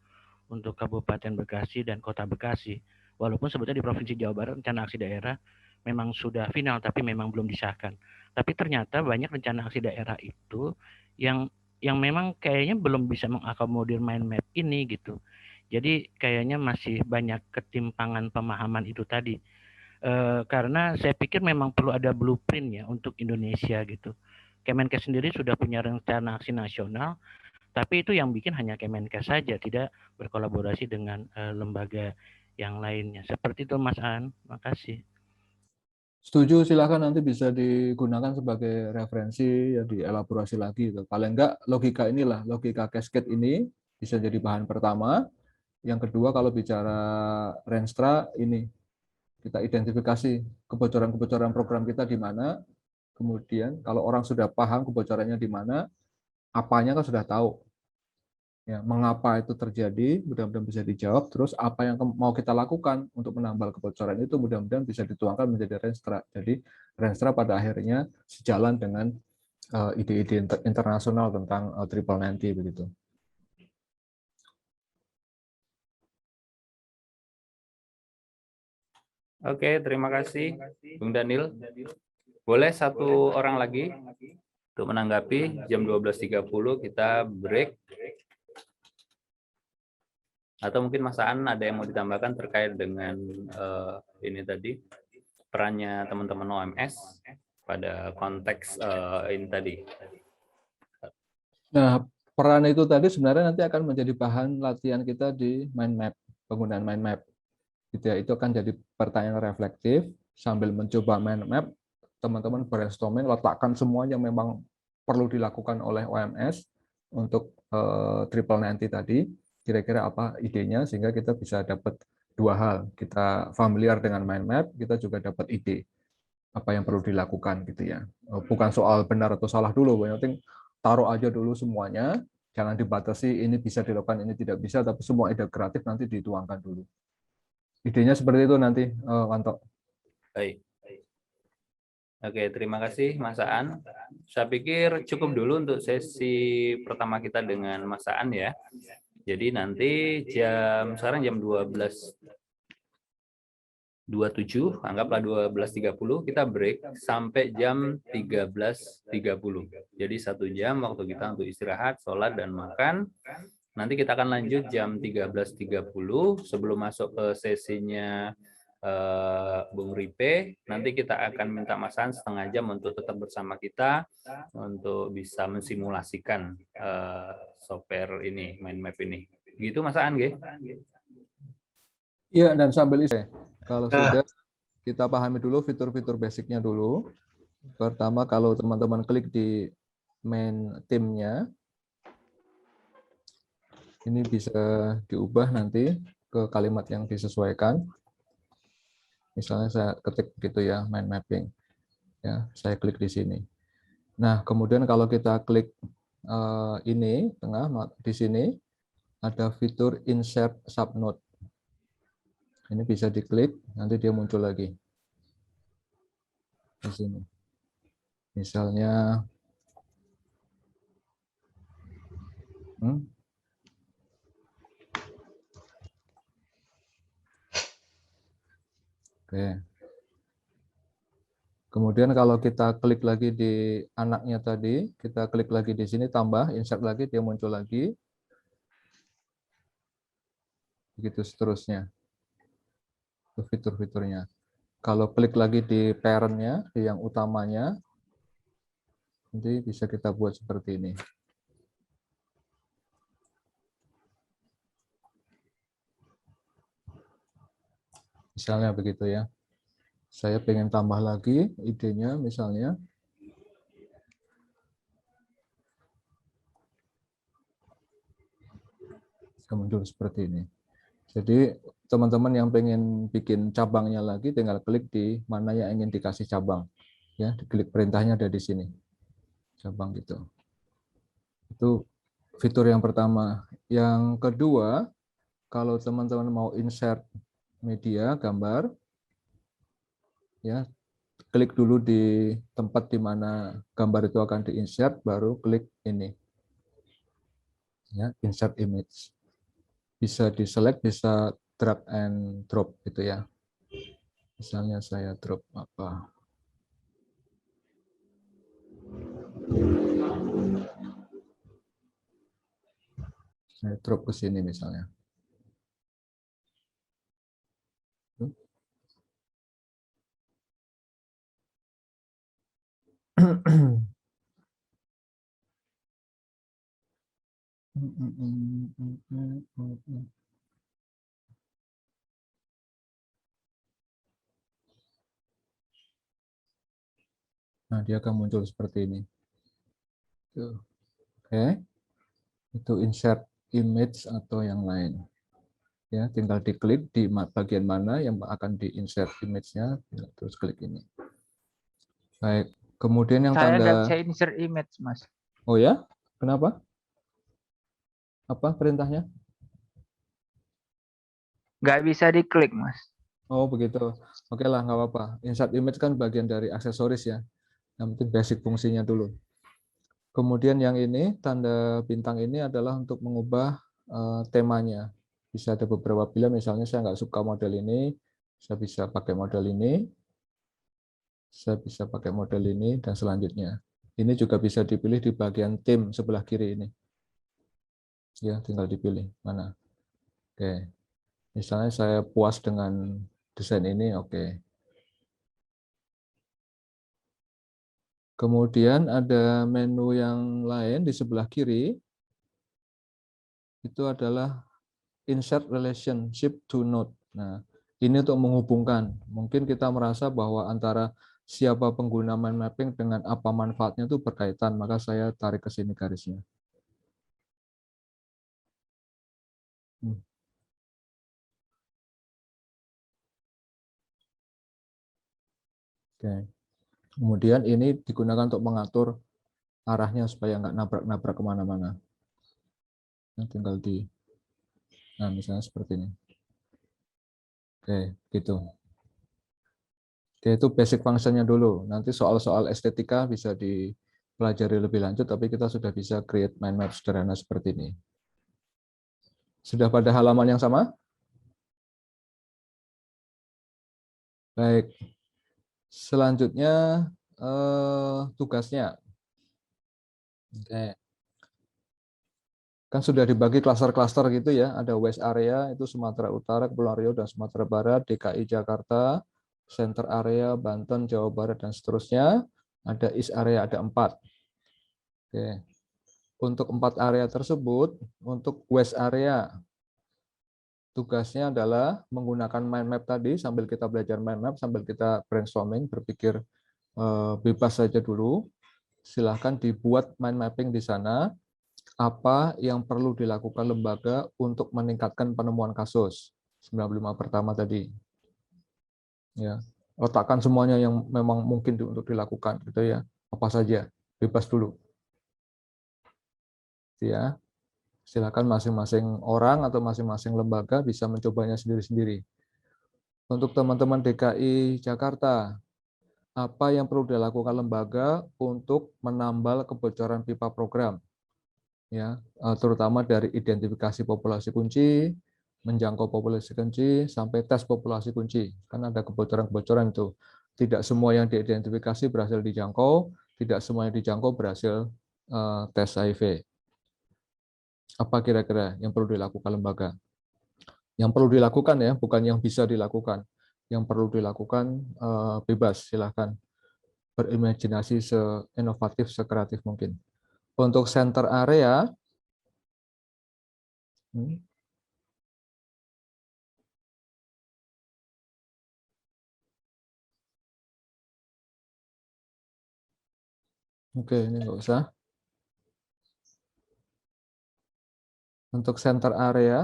untuk Kabupaten Bekasi dan Kota Bekasi. Walaupun sebetulnya di Provinsi Jawa Barat rencana aksi daerah memang sudah final, tapi memang belum disahkan. Tapi ternyata banyak rencana aksi daerah itu yang memang kayaknya belum bisa mengakomodir mind map ini gitu. Jadi kayaknya masih banyak ketimpangan pemahaman itu tadi. Karena saya pikir memang perlu ada blueprint ya untuk Indonesia gitu. Kemenkes sendiri sudah punya rencana aksi nasional, tapi itu yang bikin hanya Kemenkes saja, tidak berkolaborasi dengan lembaga yang lainnya. Seperti itu Mas Aan, makasih. Setuju, silakan nanti bisa digunakan sebagai referensi ya, dielaborasi lagi itu. Paling enggak logika inilah, logika cascade ini bisa jadi bahan pertama. Yang kedua kalau bicara Renstra ini kita identifikasi kebocoran-kebocoran program kita di mana. Kemudian kalau orang sudah paham kebocorannya di mana, apanya kan sudah tahu. Ya, mengapa itu terjadi, mudah-mudahan bisa dijawab. Terus apa yang mau kita lakukan untuk menambal kebocoran itu, mudah-mudahan bisa dituangkan menjadi Renstra. Jadi Renstra pada akhirnya sejalan dengan ide-ide internasional tentang Triple 90 begitu. Oke, terima kasih Bung Daniel. Boleh satu orang lagi untuk menanggapi. Jam 12.30 kita break. Atau mungkin Mas Aan ada yang mau ditambahkan terkait dengan ini tadi, perannya teman-teman OMS pada konteks ini tadi. Nah, peran itu tadi sebenarnya nanti akan menjadi bahan latihan kita di mind map, penggunaan mind map. Gitu ya, itu akan jadi pertanyaan reflektif sambil mencoba mind map, teman-teman brainstorming, letakkan semua yang memang perlu dilakukan oleh OMS untuk Triple 90 tadi. Kira-kira apa idenya sehingga kita bisa dapat dua hal. Kita familiar dengan mind map, kita juga dapat ide apa yang perlu dilakukan gitu ya. Bukan soal benar atau salah dulu, yang penting taruh aja dulu semuanya, jangan dibatasi ini bisa dilakukan, ini tidak bisa, tapi semua ide kreatif nanti dituangkan dulu. Idenya seperti itu nanti, Wanto. Baik. Oke, terima kasih Mas Aan. Saya pikir cukup dulu untuk sesi pertama kita dengan Mas Aan ya. Jadi nanti sekarang jam 12.27, anggaplah 12.30, kita break sampai jam 13.30. Jadi 1 jam waktu kita untuk istirahat, sholat, dan makan. Nanti kita akan lanjut jam 13.30 sebelum masuk ke sesinya Bung Ripe. Nanti kita akan minta Mas Hans setengah jam untuk tetap bersama kita untuk bisa mensimulasikan software ini, mind map ini. Gitu Mas An, nggih? Iya, dan sambil isi. Kalau sudah, kita pahami dulu fitur-fitur basicnya dulu. Pertama, kalau teman-teman klik di main timnya, ini bisa diubah nanti ke kalimat yang disesuaikan. Misalnya saya ketik gitu ya, mind mapping. Ya, saya klik di sini. Nah, kemudian kalau kita klik ini, tengah, di sini, ada fitur insert subnode. Ini bisa diklik, nanti dia muncul lagi. Di sini. Misalnya, oke. Kemudian kalau kita klik lagi di anaknya tadi, kita klik lagi di sini, tambah, insert lagi, dia muncul lagi. Begitu seterusnya. Itu fitur-fiturnya. Kalau klik lagi di parent-nya, di yang utamanya, nanti bisa kita buat seperti ini. Misalnya begitu ya. Saya pengen tambah lagi idenya misalnya. Bisa muncul seperti ini. Jadi teman-teman yang pengen bikin cabangnya lagi tinggal klik di mana yang ingin dikasih cabang. Ya, klik perintahnya ada di sini. Cabang gitu. Itu fitur yang pertama. Yang kedua, kalau teman-teman mau insert media, gambar, ya, klik dulu di tempat di mana gambar itu akan di-insert, baru klik ini. Ya, insert image. Bisa di-select, bisa drag and drop gitu ya. Misalnya saya drop apa? Saya drop ke sini misalnya. Nah, dia akan muncul seperti ini. Oke. Itu insert image atau yang lain. Ya, tinggal diklik di bagian mana yang akan di-insert image-nya, terus klik ini. Baik. Kemudian yang Saya nggak tanda... bisa insert image, Mas. Oh ya? Kenapa? Apa perintahnya? Nggak bisa diklik, Mas. Oh, begitu. Oke lah, nggak apa-apa. Insert image kan bagian dari aksesoris ya. Yang penting basic fungsinya dulu. Kemudian yang ini, tanda bintang ini adalah untuk mengubah temanya. Bisa ada beberapa pilihan, misalnya saya nggak suka model ini, saya bisa pakai model ini, saya bisa pakai model ini, dan selanjutnya. Ini juga bisa dipilih di bagian tim sebelah kiri ini. Ya, tinggal dipilih mana. Oke. Misalnya saya puas dengan desain ini, oke. Kemudian ada menu yang lain di sebelah kiri, itu adalah insert relationship to node. Nah, ini untuk menghubungkan. Mungkin kita merasa bahwa antara siapa pengguna mind mapping dengan apa manfaatnya itu berkaitan, maka saya tarik ke sini garisnya. Oke. Kemudian ini digunakan untuk mengatur arahnya supaya nggak nabrak-nabrak kemana-mana. Nah, tinggal di, nah misalnya seperti ini. Oke, gitu. Oke, itu basic function-nya dulu. Nanti soal-soal estetika bisa dipelajari lebih lanjut, tapi kita sudah bisa create mind map sederhana seperti ini. Sudah pada halaman yang sama? Baik. Selanjutnya tugasnya. Oke. Kan sudah dibagi klaster-klaster gitu ya. Ada West Area, itu Sumatera Utara, Kepulauan Riau, dan Sumatera Barat, DKI Jakarta, Center Area, Banten, Jawa Barat, dan seterusnya. Ada East Area, ada 4. Oke. Untuk 4 area tersebut, untuk West Area, tugasnya adalah menggunakan mind map tadi, sambil kita belajar mind map, sambil kita brainstorming, berpikir bebas saja dulu. Silahkan dibuat mind mapping di sana, apa yang perlu dilakukan lembaga untuk meningkatkan penemuan kasus 95 pertama tadi. Ya, letakkan semuanya yang memang mungkin untuk dilakukan gitu ya. Apa saja, bebas dulu. Ya. Silakan masing-masing orang atau masing-masing lembaga bisa mencobanya sendiri-sendiri. Untuk teman-teman DKI Jakarta, apa yang perlu dilakukan lembaga untuk menambal kebocoran pipa program? Ya, terutama dari identifikasi populasi kunci, menjangkau populasi kunci, sampai tes populasi kunci. Kan ada kebocoran-kebocoran itu. Tidak semua yang diidentifikasi berhasil dijangkau, tidak semua yang dijangkau berhasil tes HIV. Apa kira-kira yang perlu dilakukan lembaga? Yang perlu dilakukan ya, bukan yang bisa dilakukan. Yang perlu dilakukan bebas, silahkan berimajinasi seinovatif, sekreatif mungkin. Untuk center area, oke, ini nggak usah. Untuk center area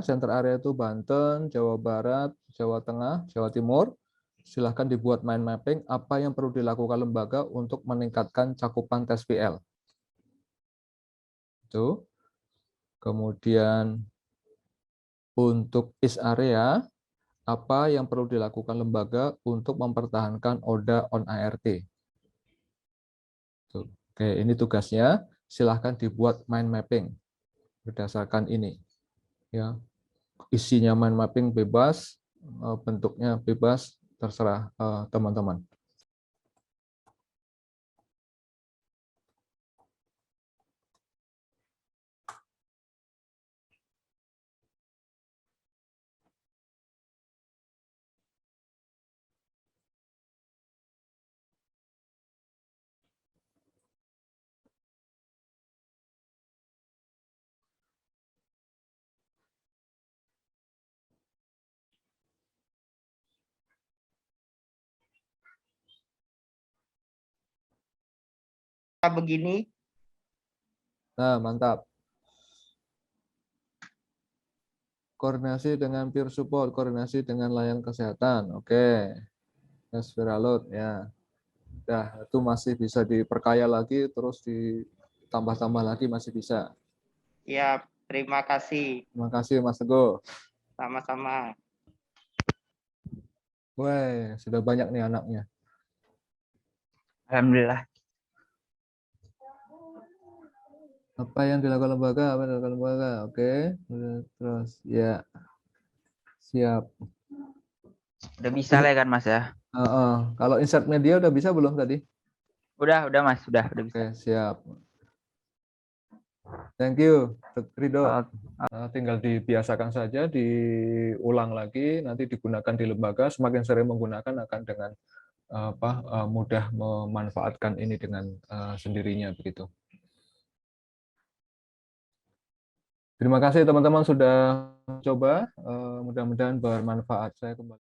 itu Banten, Jawa Barat, Jawa Tengah, Jawa Timur. Silahkan dibuat mind mapping apa yang perlu dilakukan lembaga untuk meningkatkan cakupan tes PL. Itu. Kemudian untuk East area, apa yang perlu dilakukan lembaga untuk mempertahankan ODA on ART. Oke, ini tugasnya. Silahkan dibuat mind mapping berdasarkan ini. Ya, isinya mind mapping bebas, bentuknya bebas, terserah teman-teman. Begini. Nah, mantap. Koordinasi dengan peer support, koordinasi dengan layanan kesehatan. Oke. Yes, Viralot, ya. Nah, itu masih bisa diperkaya lagi, terus ditambah-tambah lagi masih bisa. Ya, terima kasih. Terima kasih, Mas Teguh. Sama-sama. Wah, sudah banyak nih anaknya. Alhamdulillah. Apa yang dilakukan lembaga? Apa yang dilakukan lembaga? Oke. Terus, ya. Siap. Udah bisa lah kan Mas ya? Kalau insert media udah bisa belum tadi? Udah Mas, udah bisa. Oke, siap. Thank you, Rido. Tinggal dibiasakan saja, diulang lagi, nanti digunakan di lembaga. Semakin sering menggunakan akan dengan mudah memanfaatkan ini dengan sendirinya begitu. Terima kasih teman-teman sudah coba, mudah-mudahan bermanfaat. Saya kembali.